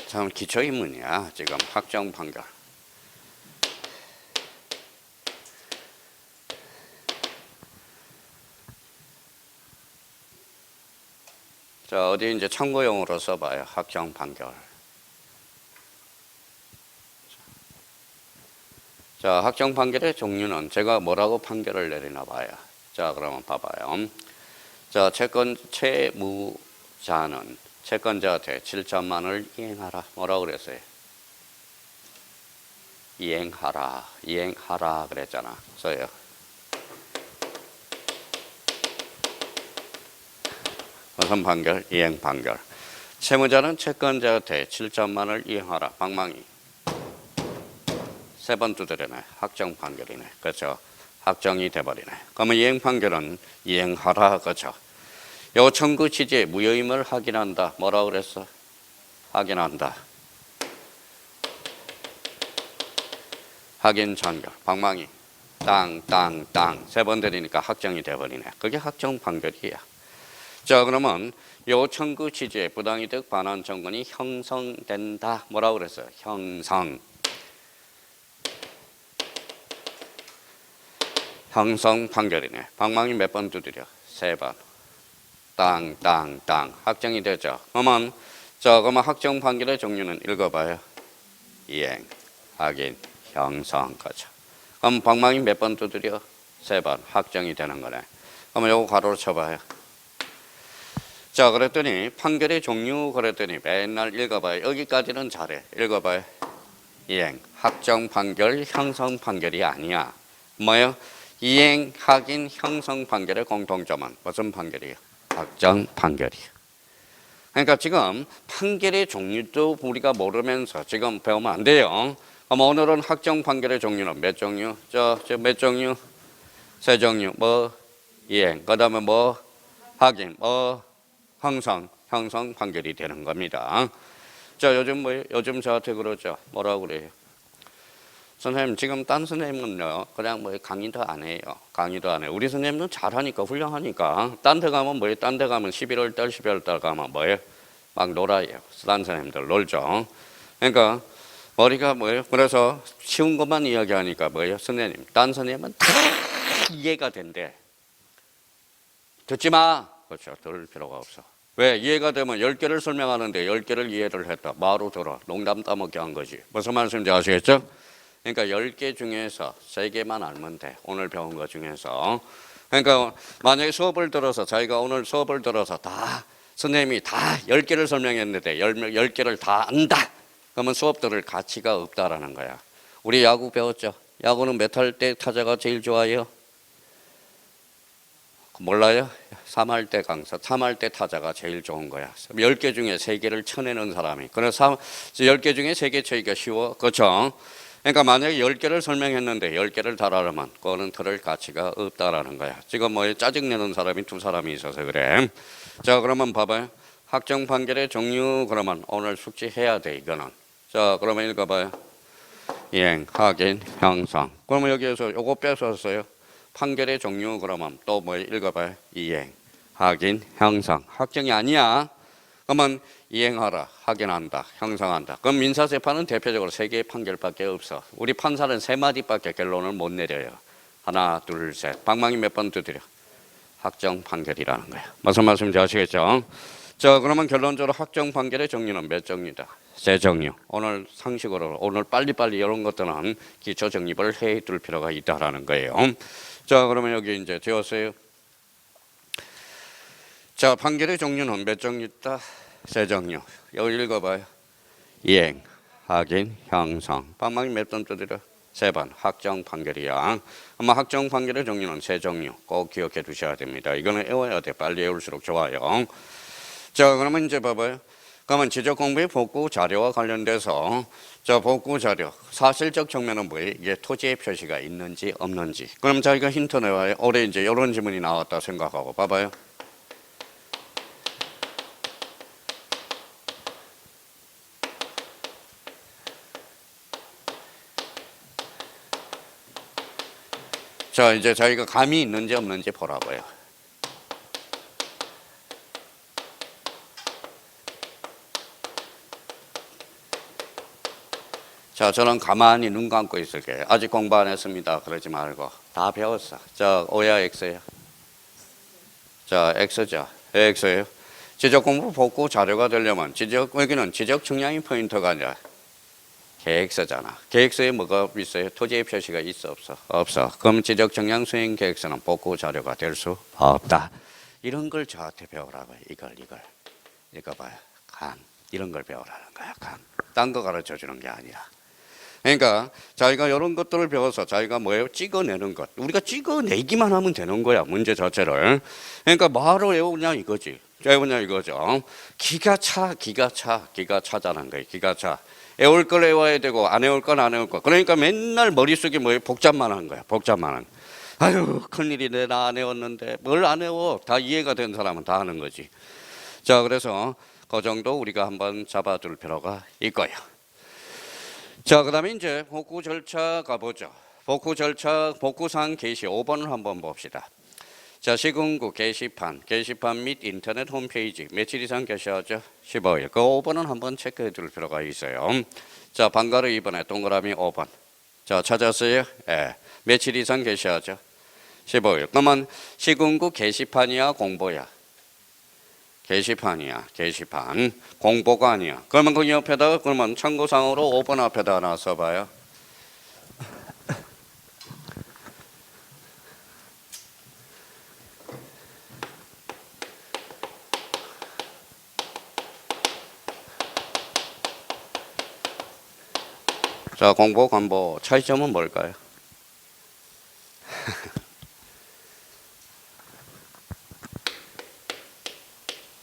참 기초인문이야. 지금 확정 판결. 자, 어디 이제 참고용으로 써봐요. 확정 판결. 자, 확정 판결의 종류는 제가 뭐라고 판결을 내리나 봐요. 자, 그러면 봐봐요. 자, 채무자는 채권자한테 7천만 원을 이행하라. 뭐라고 그랬어요? 이행하라 그랬잖아. 써요. 무슨 판결? 이행 판결. 채무자는 채권자한테 7천만 원을 이행하라. 방망이. 세 번 두드리네. 확정 판결이네. 그렇죠? 확정이 돼버리네. 그러면 이행 판결은 이행하라. 그렇죠? 요 청구 취지의 무효임을 확인한다. 뭐라고 그랬어? 확인한다. 확인 판결. 방망이. 땅. 세 번 들이니까 확정이 돼버리네. 그게 확정 판결이야. 자, 그러면 요 청구 취지의 부당이득 반환 청구권이 형성된다. 뭐라고 그랬어요? 형성 판결이네. 방망이 몇 번 두드려? 세 번. 땅. 확정이 되죠. 그러면 확정 판결의 종류는 읽어봐요. 이행, 확인, 형성. 거죠. 그럼 방망이 몇 번 두드려? 세 번. 확정이 되는 거네. 그러면 요거 가로로 쳐봐요. 자, 그랬더니 판결의 종류 그랬더니 맨날 읽어봐요. 여기까지는 잘해. 읽어봐요. 이행, 확정 판결, 형성 판결이 아니야. 뭐요? 이행, 확인, 형성 판결의 공통점은 무슨 판결이에요? 확정 판결이에요. 그러니까 지금 판결의 종류도 우리가 모르면서 지금 배우면 안 돼요. 그럼 오늘은 확정 판결의 종류는 몇 종류? 몇 종류? 세 종류. 뭐 이행, 그다음에 뭐 확인, 뭐 형성 판결이 되는 겁니다. 자, 요즘 저한테 그러죠. 뭐라고 그래요? 선생님, 지금 딴 선생님은요, 그냥 뭐 강의도 안 해요. 강의도 안 해요. 우리 선생님은 잘하니까, 훌륭하니까. 딴 데 가면 뭐예요? 딴 데 가면 11월 달, 12월 달 가면 뭐예요? 막 놀아요. 딴 선생님들 놀죠. 그러니까 머리가 뭐예요? 그래서 쉬운 것만 이야기하니까 뭐예요? 선생님, 딴 선생님은 다 이해가 된대. 듣지 마. 그렇죠. 들을 필요가 없어. 왜? 이해가 되면 10개를 설명하는데 10개를 이해를 했다. 바로 들어. 농담 따먹게 한 거지. 무슨 말씀인지 아시겠죠? 그러니까 10개 중에서 3개만 알면 돼. 오늘 배운 것 중에서. 그러니까 만약에 수업을 들어서 자기가 오늘 수업을 들어서 다 선생님이 다 10개를 설명했는데 10개를 다 안다. 그러면 수업 들을 가치가 없다라는 거야. 우리 야구 배웠죠? 야구는 몇 할 때 타자가 제일 좋아요? 몰라요? 3할 때 강사, 3할 때 타자가 제일 좋은 거야. 10개 중에 3개를 쳐내는 사람이. 그래서 10개 중에 3개 쳐기가 쉬워. 그렇죠? 그러니까 만약에 10개를 설명했는데 10개를 다 알아면 그거는 들을 가치가 없다라는 거야. 지금 뭐 짜증내는 사람이 2사람이 있어서 그래. 자, 그러면 봐봐요. 확정 판결의 종류 그러면 오늘 숙지해야 돼, 이거는. 자, 그러면 읽어봐요. 이행, 확인, 형성. 그러면 여기에서 요거 뺏었어요. 판결의 종류 그러면 또 뭐 읽어봐요. 이행, 확인, 형성. 확정이 아니야. 그러면 이행하라, 확인한다, 형성한다. 그럼 민사재판은 대표적으로 3개의 판결밖에 없어. 우리 판사는 3마디밖에 결론을 못 내려요. 하나, 둘, 셋. 방망이 몇 번 두드려? 확정 판결이라는 거야. 무슨 말씀인지 아시겠죠? 자, 그러면 결론적으로 확정 판결의 종류는 몇 종류다? 3종류. 오늘 상식으로 오늘 빨리빨리 이런 것들은 기초 정립을 해둘 필요가 있다라는 거예요. 자, 그러면 여기 이제 되었어요. 자, 판결의 종류는 몇 종류 있다? 3종류. 여기 읽어봐요. 이행, 확인, 형성. 방망이 몇 번 두드려? 3번. 확정 판결이야. 아마 확정 판결의 종류는 3종류. 꼭 기억해 두셔야 됩니다. 이거는 외워야 돼. 빨리 외울수록 좋아요. 자, 그러면 이제 봐봐요. 그러면 지적 공부의 복구 자료와 관련돼서 자, 복구 자료. 사실적 측면은 뭐예요? 이게 토지의 표시가 있는지 없는지. 그럼 저희가 힌트 내와요. 올해 이제 이런 지문이 나왔다 생각하고 봐봐요. 자, 이제 저희가 감이 있는지 없는지 보라고요. 자, 저는 가만히 눈 감고 있을게요. 아직 공부 안 했습니다. 그러지 말고. 다 배웠어. 자, O야, X야? 자, X죠. X예요. 지적 공부 복구 자료가 되려면 여기는 지적 측량이 포인트가 아니라 계획서잖아. 계획서에 뭐가 있어요? 토지의 표시가 있어 없어? 없어. 그럼 지적 측량 수행 계획서는 복구 자료가 될 수 없다. 이런 걸 저한테 배우라고요. 이걸 읽어봐요. 감. 이런 걸 배우라는 거야. 감. 딴 거 가르쳐 주는 게 아니라. 그러니까 자기가 이런 것들을 배워서 자기가 뭐예요? 찍어내는 것. 우리가 찍어내기만 하면 되는 거야. 문제 자체를. 그러니까 뭐하러 외우냐 이거지. 외우냐 이거죠. 기가 차자는 거예요. 기가 차. 외울 걸 외워야 되고 안 외울 건 안 외울 거. 그러니까 맨날 머릿속에 뭐예요? 복잡만 하는 거야. 복잡만. 아유, 큰일이네. 나 안 외웠는데. 뭘 안 외워? 다 이해가 된 사람은 다 하는 거지. 자, 그래서 그 정도 우리가 한번 잡아둘 필요가 있고요. 자, 그 다음에 이제 복구 절차 가보죠. 복구 절차, 복구사항 게시 5번을 한번 봅시다. 자, 시군구 게시판 및 인터넷 홈페이지 며칠 이상 게시하죠? 15일. 그 5번은 한번 체크해 둘 필요가 있어요. 자, 방가루 2번에 동그라미 5번. 자, 찾았어요? 예. 며칠 이상 게시하죠? 15일. 그러면 시군구 게시판이야, 공보야? 게시판이야. 게시판. 공보가 아니야. 그러면 그 옆에다가 그러면 참고사항으로 5번 앞에다 하나 써봐요. 자, 공보, 관보 차이점은 뭘까요?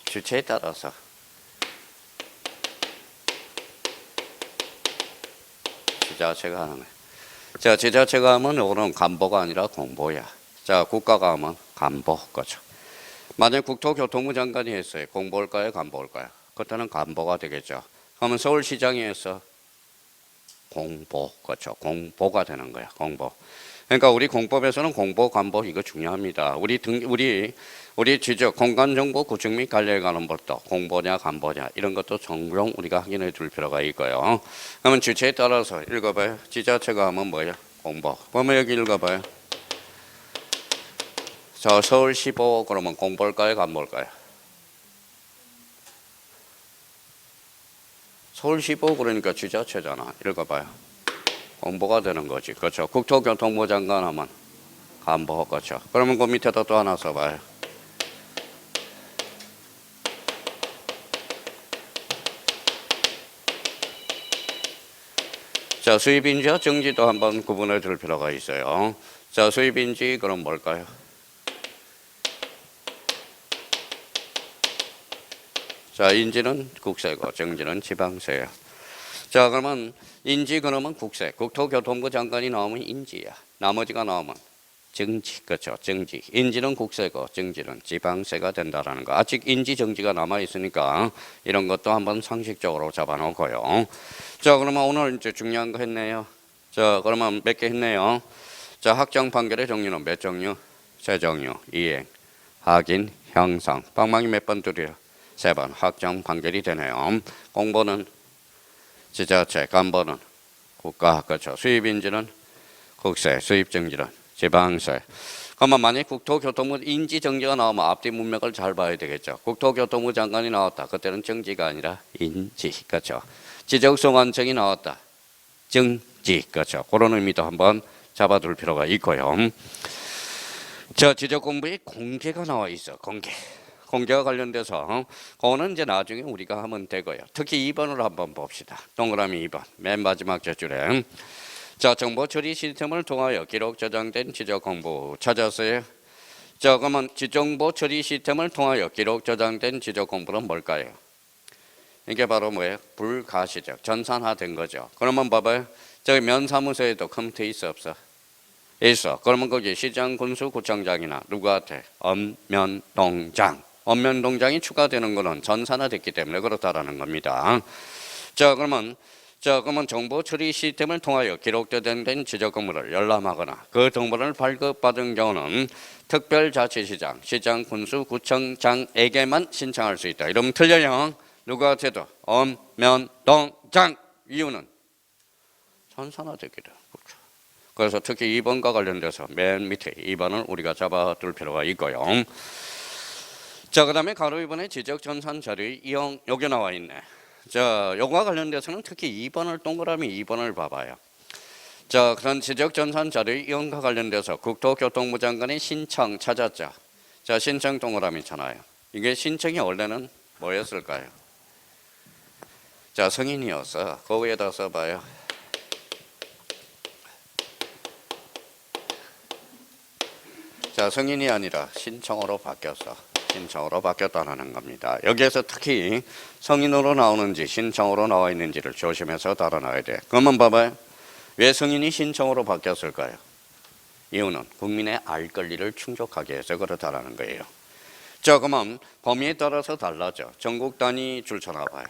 주체에 따라서 지자체가 하는 거예요. 자, 지자체가 하면 이거는 관보가 아니라 공보야. 자, 국가가 하면 관보 거죠. 만약 국토교통부 장관이 했어요. 공보일까요? 관보일까요? 그때는 관보가 되겠죠. 그러면 서울시장이 했어. 공보 거죠. 공보가 되는 거야. 공보. 그러니까 우리 공법에서는 공보, 관보 이거 중요합니다. 우리 지적 공간정보 구축 및 관리에 관한 것도 공보냐 관보냐 이런 것도 종종 우리가 확인해 줄 필요가 있고요. 그러면 주체에 따라서 읽어봐요. 지자체가 하면 뭐예요? 공보. 그러면 여기 읽어봐요. 자, 서울시보 그러면 공보일까요? 관보일까요? 서울시보 그러니까 지자체잖아. 읽어봐요. 공보가 되는 거지. 그렇죠. 국토교통부 장관 하면 관보. 그렇죠. 그러면 그 밑에다 또 하나 써봐요. 자, 수입인지와 정지도 한번 구분해 줄 필요가 있어요. 자, 수입인지 그럼 뭘까요? 자, 인지는 국세고 정지는 지방세예요. 자, 그러면 인지 그러면 국세, 국토교통부 장관이 나오면 인지야. 나머지가 나오면 정지, 그렇죠. 정지. 인지는 국세고 정지는 지방세가 된다라는 거. 아직 인지 정지가 남아 있으니까 이런 것도 한번 상식적으로 잡아놓고요. 자, 그러면 오늘 이제 중요한 거 했네요. 자, 그러면 몇 개 했네요. 자, 확정 판결의 종류는 몇 종류? 세 종류. 이행, 확인, 형성. 방망이 몇 번 두드려? 3번. 확정 판결이 되네요. 공보는 지자체, 관보는 국가, 그렇죠. 수입인지는 국세, 수입정지는 지방세. 그러면 만약 국토교통부 인지정지가 나오면 앞뒤 문맥을 잘 봐야 되겠죠. 국토교통부 장관이 나왔다. 그때는 정지가 아니라 인지, 그렇죠. 지적소관청이 나왔다. 정지, 그렇죠. 그런 의미도 한번 잡아둘 필요가 있고요. 자, 지적공부에 공개가 나와 있어. 공개와 관련돼서 그거는 이제 나중에 우리가 하면 되고요. 특히 2번을 한번 봅시다. 동그라미 2번 맨 마지막 줄에 자, 정보 처리 시스템을 통하여 기록 저장된 지적 공부 찾았어요. 자, 그러면 정보 처리 시스템을 통하여 기록 저장된 지적 공부는 뭘까요? 이게 바로 뭐예요? 불가시적 전산화된 거죠. 그러면 봐봐요. 저기 면사무소에도 컴퓨터 있어 없어? 있어. 그러면 거기 시장, 군수, 구청장이나 누구한테 읍면동장. 읍면동장이 추가되는 것은 전산화됐기 때문에 그렇다라는 겁니다. 자, 그러면 정보 처리 시스템을 통하여 기록된 지적 공부를 열람하거나 그 정보를 발급받은 경우는 특별자치시장, 시장, 군수, 구청장에게만 신청할 수 있다. 이러면 틀려요. 누구한테도 읍면동장. 이유는 전산화됐기 때문에. 그래서 특히 2번과 관련돼서 맨 밑에 2번을 우리가 잡아둘 필요가 있고요. 자, 그 다음에 가로 2번에 지적전산 자료의 이용 여기 나와 있네. 자, 요거와 관련돼서는 특히 2번을 동그라미 2번을 봐봐요. 자, 그런 지적전산 자료의 이용과 관련돼서 국토교통부 장관의 신청 찾았죠. 자, 신청 동그라미잖아요. 이게 신청이 원래는 뭐였을까요? 자, 성인이었어. 그 위에다 써봐요. 자, 성인이 아니라 신청으로 바뀌었어. 신청으로 바뀌었다는 겁니다. 여기에서 특히 성인으로 나오는지 신청으로 나와 있는지를 조심해서 달아놔야 돼. 그러면 봐봐요. 왜 성인이 신청으로 바뀌었을까요? 이유는 국민의 알 권리를 충족하기 위해서 그렇다는 거예요. 자, 그러면 범위에 따라서 달라져. 전국 단위 줄 쳐놔봐요.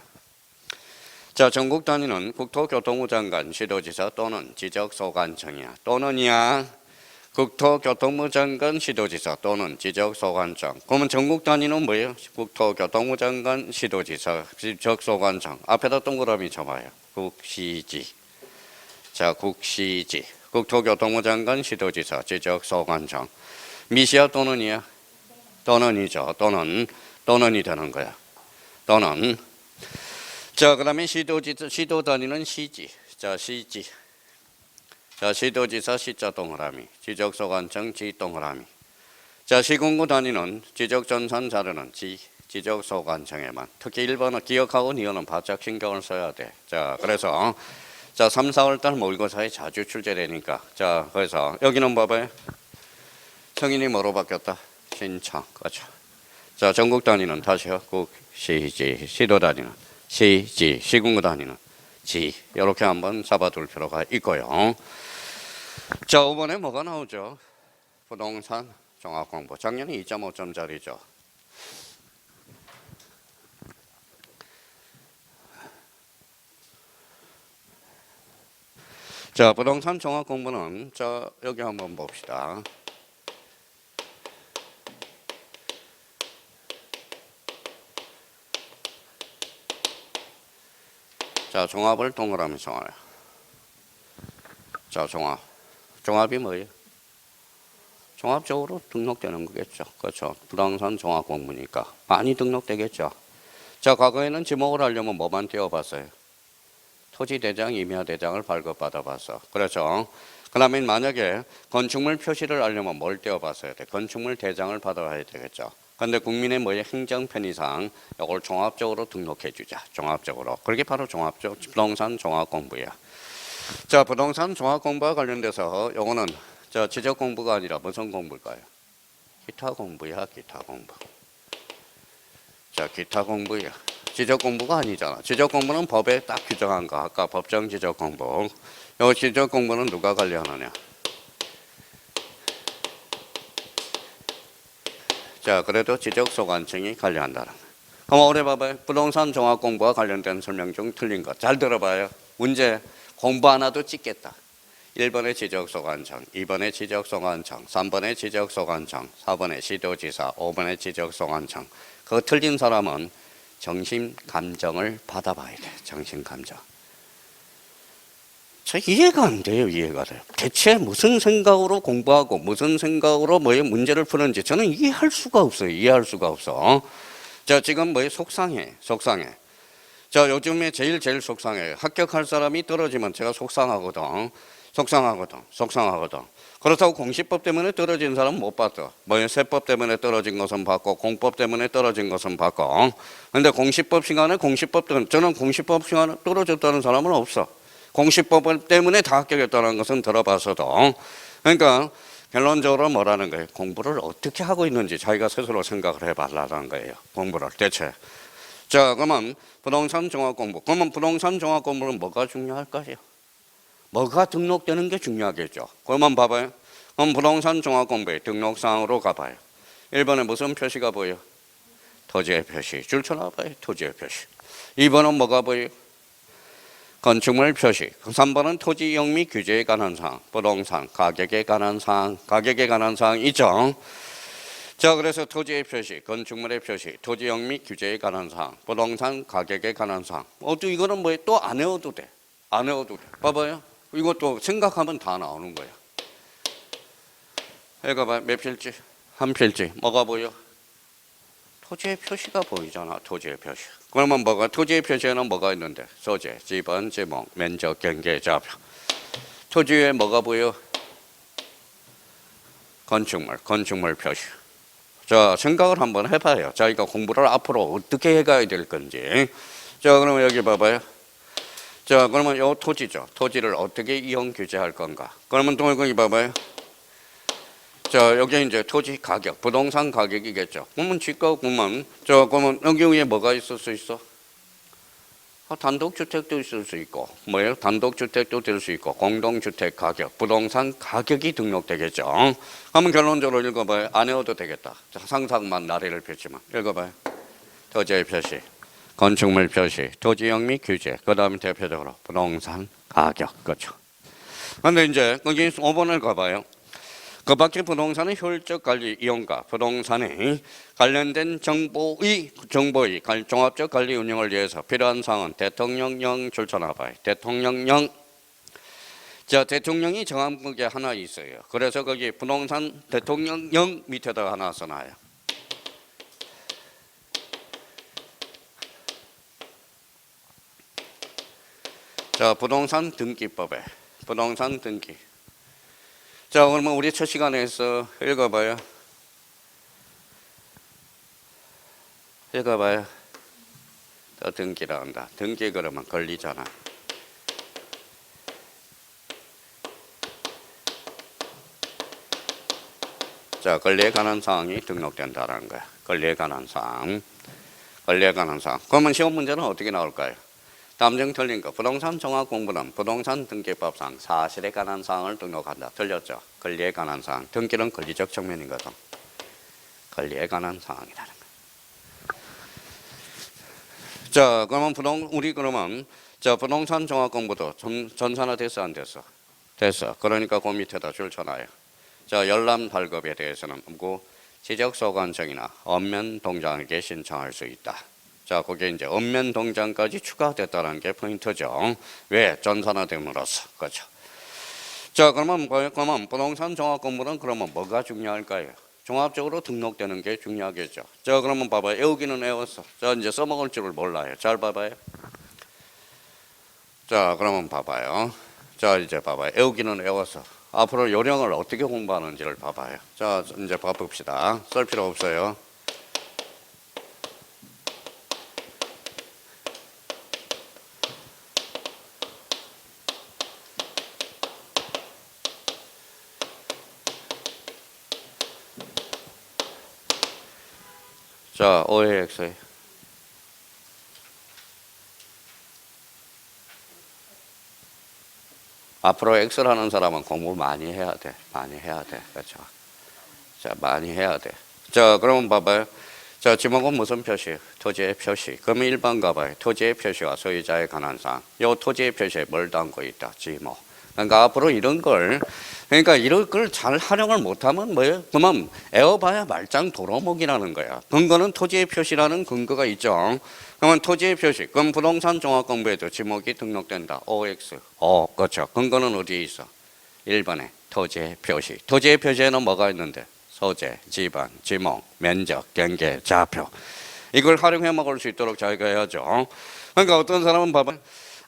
자, 전국 단위는 국토교통부 장관, 시도지사 또는 지적소관청이야. 또는이야. 국토교통부 장관, 시도지사 또는 지적소관청. 그러면 전국 단위는 뭐예요? 국토교통부 장관, 시도지사, 지적소관청. 앞에다 동그라미 쳐봐요. 국시지. 자, 국시지. 국토교통부 장관, 시도지사, 지적소관청. 미시야 또는이야? 또는이죠. 또는이 되는 거야. 또는. 자, 그 다음에 시도 단위는 시지. 자, 시지. 자, 시도지사 시자 동그라미, 지적소관청 지 동그라미. 자, 시군구 단위는 지적전산 자료는 지적소관청에만. 특히 1번은 기억하고 니어는 바짝 신경을 써야 돼. 자, 그래서 자, 3, 4월달 모의고사에 자주 출제되니까. 자, 그래서 여기는 봐봐요. 성인이 뭐로 바뀌었다? 신청. 그렇죠. 자, 전국 단위는 다시요. 국, 시, 지, 시도 단위는 시, 지, 시군구 단위는 지. 이렇게 한번 잡아둘 필요가 있고요. 자, 5번에 뭐가 나오죠? 부동산 종합공부. 작년에 2.5점짜리죠. 자, 부동산 종합공부는 자, 여기 한번 봅시다. 자, 종합을 동그라미 정하래. 자, 종합. 종합이 뭐예요? 종합적으로 등록되는 거겠죠. 그렇죠. 부동산 종합 공부니까 많이 등록되겠죠. 자, 과거에는 지목을 하려면 뭐만 띄워봤어요? 토지대장, 임야대장을 발급받아봤어. 그렇죠. 그 다음에 만약에 건축물 표시를 하려면 뭘 띄워봤어야 돼? 건축물 대장을 받아야 되겠죠. 근데 국민의 뭐의 행정 편의상 이걸 종합적으로 등록해 주자. 종합적으로. 그게 바로 종합적 부동산 종합 공부야. 자, 부동산 종합 공부와 관련돼서 요거는 자, 지적 공부가 아니라 무슨 공부일까요? 기타 공부야, 기타 공부. 자, 기타 공부야. 지적 공부가 아니잖아. 지적 공부는 법에 딱 규정한 거. 아까 법정 지적 공부. 요 지적 공부는 누가 관리하느냐? 자, 그래도 지적소관청이 관리한다는 거. 그럼 올해 봐봐요. 부동산 종합 공부와 관련된 설명 중 틀린 거. 잘 들어봐요. 문제 공부 하나도 찍겠다. 1번에 지적소관청, 2번에 지적소관청, 3번에 지적소관청, 4번에 시도지사, 5번에 지적소관청. 그거 틀린 사람은 정신감정을 받아봐야 돼. 정신감정. 저 이해가 안 돼요. 이해가 돼요. 대체 무슨 생각으로 공부하고 무슨 생각으로 뭐의 문제를 푸는지 저는 이해할 수가 없어요. 이해할 수가 없어. 자, 지금 뭐에 속상해. 속상해. 자, 요즘에 제일 속상해요. 합격할 사람이 떨어지면 제가 속상하거든. 속상하거든. 그렇다고 공시법 때문에 떨어진 사람은 못 봤어. 뭐예요? 세법 때문에 떨어진 것은 봤고 공법 때문에 떨어진 것은 봤고. 근데 공시법 시간에 저는 공시법 시간에 떨어졌다는 사람은 없어. 공시법 때문에 다 합격했다는 것은 들어봤어도. 그러니까 결론적으로 뭐라는 거예요? 공부를 어떻게 하고 있는지 자기가 스스로 생각을 해봐라는 거예요. 공부를 대체. 자, 그러면 부동산 종합 공부. 그러면 부동산 종합 공부는 뭐가 중요할까요? 뭐가 등록되는 게 중요하겠죠. 그러면 봐봐요. 그럼 부동산 종합 공부의 등록사항으로 가봐요. 1번에 무슨 표시가 보여? 토지의 표시. 줄 쳐놔봐요. 토지의 표시. 2번은 뭐가 보여? 건축물 표시. 3번은 토지 영미 규제에 관한 사항. 부동산 가격에 관한 사항 있죠. 자, 그래서 토지의 표시, 건축물의 표시, 토지 영미 규제에 관한 사항, 부동산 가격에 관한 사항. 또 이거는 뭐예요? 또 안 외워도 돼. 안 외워도 돼. 봐봐요. 이것도 생각하면 다 나오는 거야. 여기가 봐. 몇 필지? 한 필지. 뭐가 보여? 토지의 표시가 보이잖아. 토지의 표시. 그러면 뭐가? 토지의 표시에는 뭐가 있는데? 소재, 지번, 지목, 면적, 경계, 좌표. 토지 위에 뭐가 보여? 건축물 표시. 자, 생각을 한번 해봐요. 자기가 공부를 앞으로 어떻게 해가야 될 건지. 자, 그러면 여기 봐봐요. 자, 그러면 요 토지죠. 토지를 어떻게 이용 규제할 건가? 그러면 또 여기 봐봐요. 자, 여기 이제 토지 가격, 부동산 가격이겠죠. 그러면 그러면 여기 위에 뭐가 있을 수 있어? 단독주택도 있을 수 있고, 뭐예요? 단독주택도 될 수 있고, 공동주택 가격, 부동산 가격이 등록되겠죠. 그러면 결론적으로 읽어봐요. 안 외워도 되겠다. 상상만 나래를 펼치면. 읽어봐요. 토지의 표시, 건축물 표시, 토지형 및 규제, 그 다음에 대표적으로 부동산 가격. 그렇죠. 그런데 이제 거기 5번을 가봐요. 그 밖에 부동산의 효율적 관리 이용과 부동산에 관련된 정보의 종합적 관리 운영을 위해서 필요한 사항은 대통령령 줄쳐놔봐요. 대통령령. 자, 대통령이 정한 게 하나 있어요. 그래서 거기 부동산 대통령령 밑에다가 하나 써놔요. 자, 부동산 등기법에 부동산 등기. 자, 그러면 우리 첫 시간에서 읽어봐요. 또 등기라 한다. 등기 그러면 걸리잖아. 자, 권리에 관한 사항이 등록된다라는 거야. 권리에 관한 사항. 권리에 관한 사항. 그러면 시험 문제는 어떻게 나올까요? 다음 중 틀린 거. 부동산 종합 공부는 부동산 등기법상 사실에 관한 사항을 등록한다. 틀렸죠? 권리에 관한 사항. 등기는 권리적 측면이거든. 권리에 관한 사항이라는 거. 자, 그러면 그러면 자, 부동산 종합 공부도 전산화 됐어, 안 됐어? 됐어. 그러니까 그 밑에다 줄 쳐놔요. 자, 열람 발급에 대해서는 그 지적소관청이나 읍면동장에게 신청할 수 있다. 자, 그게 이제 읍면동장까지 추가됐다는 게 포인트죠. 왜? 전산화됨으로써. 그렇죠. 자, 그러면 부동산 종합공부는 그러면 뭐가 중요할까요? 종합적으로 등록되는 게 중요하겠죠. 자, 그러면 봐봐요. 외우기는 외웠어. 자, 이제 써먹을 줄을 몰라요. 잘 봐봐요. 자, 그러면 봐봐요. 자, 이제 봐봐요. 외우기는 외웠어. 앞으로 요령을 어떻게 공부하는지를 봐봐요. 자, 이제 봐봅시다. 쓸 필요 없어요. 자, OAX. 앞으로 X를 하는 사람은 공부 많이 해야 돼. 많이 해야 돼. 그렇죠. 자, 많이 해야 돼. 자, 그러면 봐봐요. 자, 지목은 무슨 표시? 토지의 표시. 그러면 1번 가봐요. 토지의 표시와 소유자에 관한 사항. 요 토지의 표시에 뭘 담고 있다? 지목. 그러니까 앞으로 이런 걸 잘 활용을 못하면 뭐예요? 그만 애워봐야 말짱 도로목이라는 거야. 근거는 토지의 표시라는 근거가 있죠. 그러면 토지의 표시. 그럼 부동산 종합공부에도 지목이 등록된다. OX. 그렇죠. 근거는 어디에 있어? 1번에 토지의 표시. 토지의 표시에는 뭐가 있는데? 소재, 지방, 지목, 면적, 경계, 좌표. 이걸 활용해 먹을 수 있도록 자기가 해야죠. 그러니까 어떤 사람은 봐봐.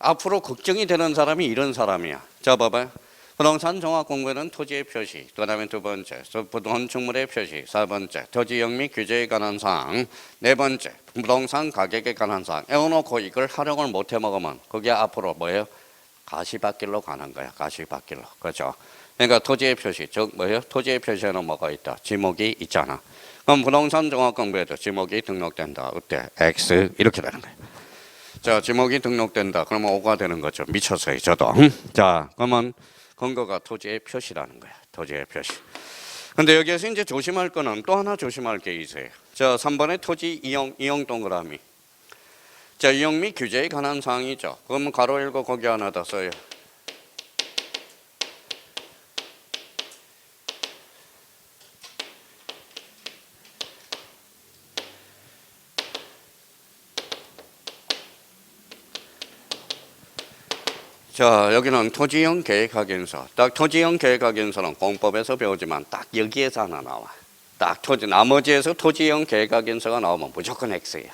앞으로 걱정이 되는 사람이 이런 사람이야. 자, 봐봐요. 부동산 종합공부에는 토지의 표시, 그 다음에 두 번째, 건축물의 표시, 4번째, 토지 영미 규제에 관한 사항, 4번째, 부동산 가격에 관한 사항. 에워놓고 이걸 활용을 못해 먹으면 그게 앞으로 뭐예요? 가시밭길로 가는 거야. 가시밭길로. 그렇죠? 그러니까 토지의 표시, 즉 뭐예요? 토지의 표시에는 뭐가 있다? 지목이 있잖아. 그럼 부동산 종합공부에도 지목이 등록된다. 어때? X 이렇게 되는 거예요. 자, 지목이 등록된다. 그러면 5가 되는 거죠. 미쳤어요, 저도. 자, 그러면 근거가 토지의 표시라는 거야. 토지의 표시. 근데 여기에서 이제 조심할 거는 또 하나 조심할 게 있어요. 자, 3번에 토지 이용 동그라미. 자, 이용 및 규제에 관한 사항이죠. 그러면 가로 열고 거기 하나 더 써요. 자, 여기는 토지형 계획확인서. 딱 토지형 계획확인서는 공법에서 배우지만 딱 여기에서 하나 나와. 딱 나머지에서 토지형 계획확인서가 나오면 무조건 X야.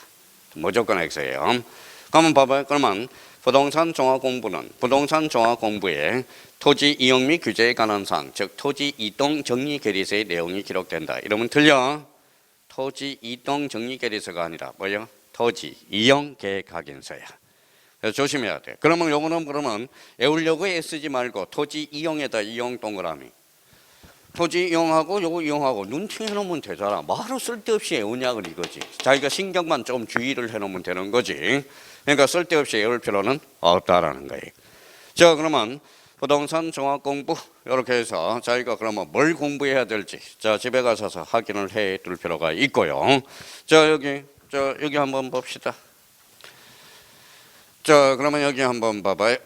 무조건 X예요. 그러면 봐봐요. 그러면 부동산 종합공부는 부동산 종합공부에 토지 이용 및 규제에 관한 사항, 즉 토지 이동 정리 계리서의 내용이 기록된다. 이러면 틀려. 토지 이동 정리 계리서가 아니라 뭐요? 토지 이용 계획확인서야. 조심해야 돼. 그러면 요거는 애우려고 애쓰지 말고 토지 이용에다 이용 동그라미. 토지 이용하고 요거 이용하고 눈팅 해놓으면 되잖아. 뭐하러 쓸데없이 애우냐고 이거지. 자기가 신경만 좀 주의를 해놓으면 되는 거지. 그러니까 쓸데없이 애울 필요는 없다라는 거예요. 자, 그러면 부동산 종합공부 이렇게 해서 자기가 그러면 뭘 공부해야 될지 자, 집에 가셔서 확인을 해 둘 필요가 있고요. 자, 여기 한번 봅시다. 자, 그러면 여기 한번 봐봐요.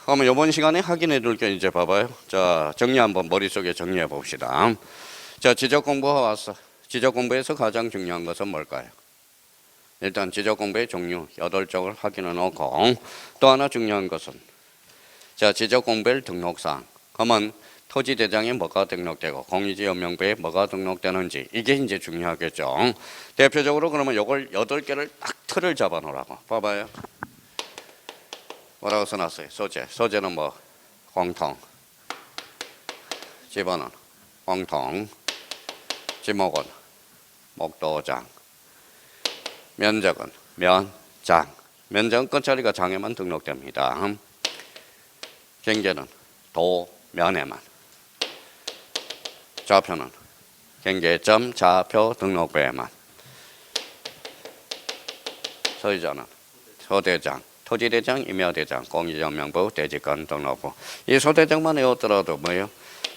그러면 이번 시간에 확인해 둘 게 이제 봐봐요. 자, 정리 한번 머릿속에 정리해 봅시다. 자, 지적 공부가 왔어. 지적 공부에서 가장 중요한 것은 뭘까요? 일단 지적 공부의 종류 8쪽을 확인해 놓고 또 하나 중요한 것은 자, 지적 공부의 등록사항. 그러면 토지 대장에 뭐가 등록되고 공유지연명부에 뭐가 등록되는지 이게 이제 중요하겠죠. 대표적으로 그러면 요걸 8개를 딱 틀을 잡아 놓으라고. 봐봐요. 뭐라고 써놨어요? 소재. 소재는 뭐? 공통. 지번은 공통. 지목은 목도장. 면적은 면장. 면적은 끝자리가 장에만 등록됩니다. 경계는 도면에만. 좌표는 경계점 좌표 등록부에만 소유자는 소대장, 토지대장, 임야대장, 공유전명부, 대지권 등록부. 이 소대장만 외웠더라도 뭐예요?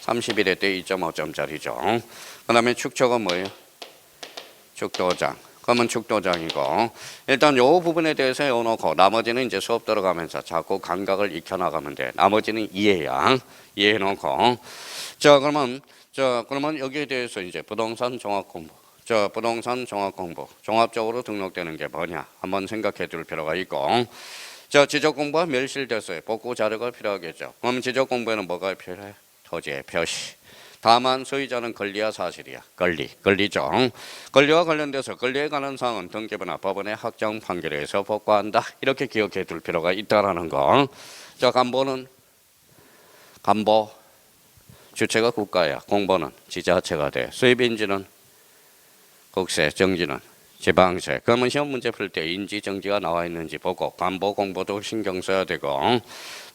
30일에 때 2.5점짜리죠. 그 다음에 축척은 뭐예요? 축도장. 그러면 축도장이고 일단 요 부분에 대해서 외워놓고 나머지는 이제 수업 들어가면서 자꾸 감각을 익혀나가면 돼. 나머지는 이해야. 이해해놓고 자 그러면 여기에 대해서 이제 부동산 종합공부 부동산 종합공부 종합적으로 등록되는 게 뭐냐 한번 생각해 둘 필요가 있고 지적공부가 멸실됐어요. 복구 자료가 필요하겠죠. 그럼 지적공부에는 뭐가 필요해? 토지의 표시. 다만 소유자는 권리야 사실이야. 권리죠. 권리와 관련돼서 권리에 관한 사항은 등기부나 법원의 확정 판결에 의해서 복구한다. 이렇게 기억해 둘 필요가 있다라는 거. 간보는 간보 주체가 국가야. 공보는 지자체가 돼. 수입인지는 국세, 정지는 지방세. 그러면 시험 문제 풀 때 인지, 정지가 나와 있는지 보고 간보, 공보도 신경 써야 되고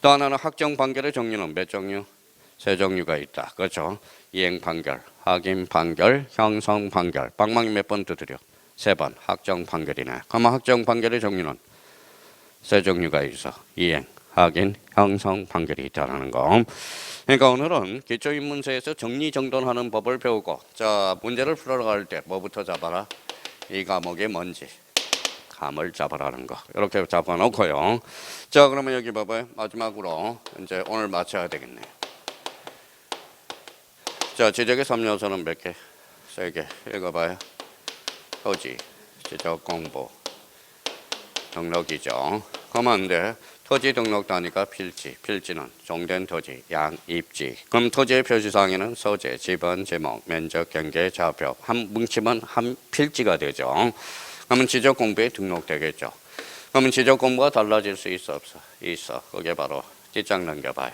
또 하나는 확정 판결의 종류는 몇 종류? 세 종류가 있다. 그렇죠? 이행 판결, 확인 판결, 형성 판결. 방망이 몇 번 두드려? 3번. 확정 판결이네. 그러면 확정 판결의 종류는 세 종류가 있어. 이행, 확인, 형성 판결이 있다는 거. 그러니까 오늘은 기초인문서에서 정리정돈하는 법을 배우고 문제를 풀어갈 갈 때 뭐부터 잡아라? 이 과목이 뭔지 감을 잡아라는 거. 이렇게 잡아놓고요. 그러면 여기 봐봐요. 마지막으로 이제 오늘 마쳐야 되겠네. 지적의 3요소는 몇 개? 3개. 읽어봐요. 토지, 지적 공부, 등록이죠. 그러면 토지 등록다니까 필지는 종된 토지, 양, 입지. 그럼 토지의 표시사항에는 소재, 지번, 제목, 면적, 경계, 좌표. 한 뭉치면 한 필지가 되죠. 그러면 지적 공부에 등록되겠죠. 그러면 지적 공부가 달라질 수 있어 없어? 있어. 그게 바로 뒷장 넘겨봐요.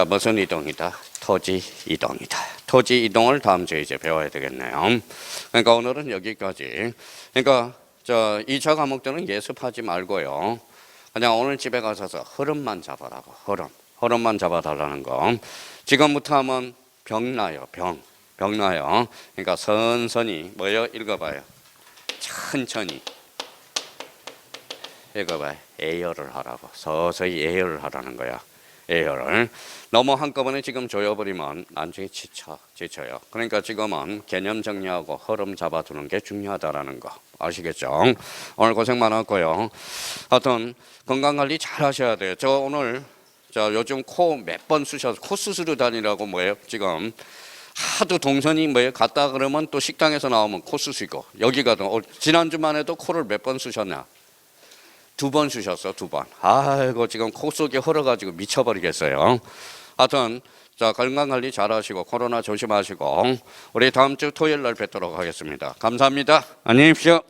무슨 이동이다? 토지 이동이다. 토지 이동을 다음 주에 이제 배워야 되겠네요. 그러니까 오늘은 여기까지. 그러니까 2차 과목들은 예습하지 말고요. 그냥 오늘 집에 가셔서 흐름만 잡아라고. 흐름만 잡아달라는 거. 지금부터 하면 병 나요. 병 나요. 그러니까 선선히 뭐요? 읽어봐요. 천천히 읽어봐요. 애열을 하라고. 서서히 애열을 하라는 거야. 애열을. 너무 한꺼번에 지금 조여버리면 나중에 지쳐요. 그러니까 지금은 개념 정리하고 흐름 잡아두는 게 중요하다라는 거 아시겠죠? 오늘 고생 많았고요. 하여튼 건강관리 잘 하셔야 돼요. 오늘 요즘 코 몇 번 쑤셔서 코 수술을 다니라고 뭐예요? 지금 하도 동선이 뭐예요? 갔다 그러면 또 식당에서 나오면 코 쑤시고 여기가 지난주만 해도 코를 몇 번 쑤셨냐? 2번 쑤셨어. 2번. 아이고 지금 코 속이 흘러가지고 미쳐버리겠어요. 하여튼 건강관리 잘하시고 코로나 조심하시고 우리 다음 주 토요일 날 뵙도록 하겠습니다. 감사합니다. 안녕히 계십시오.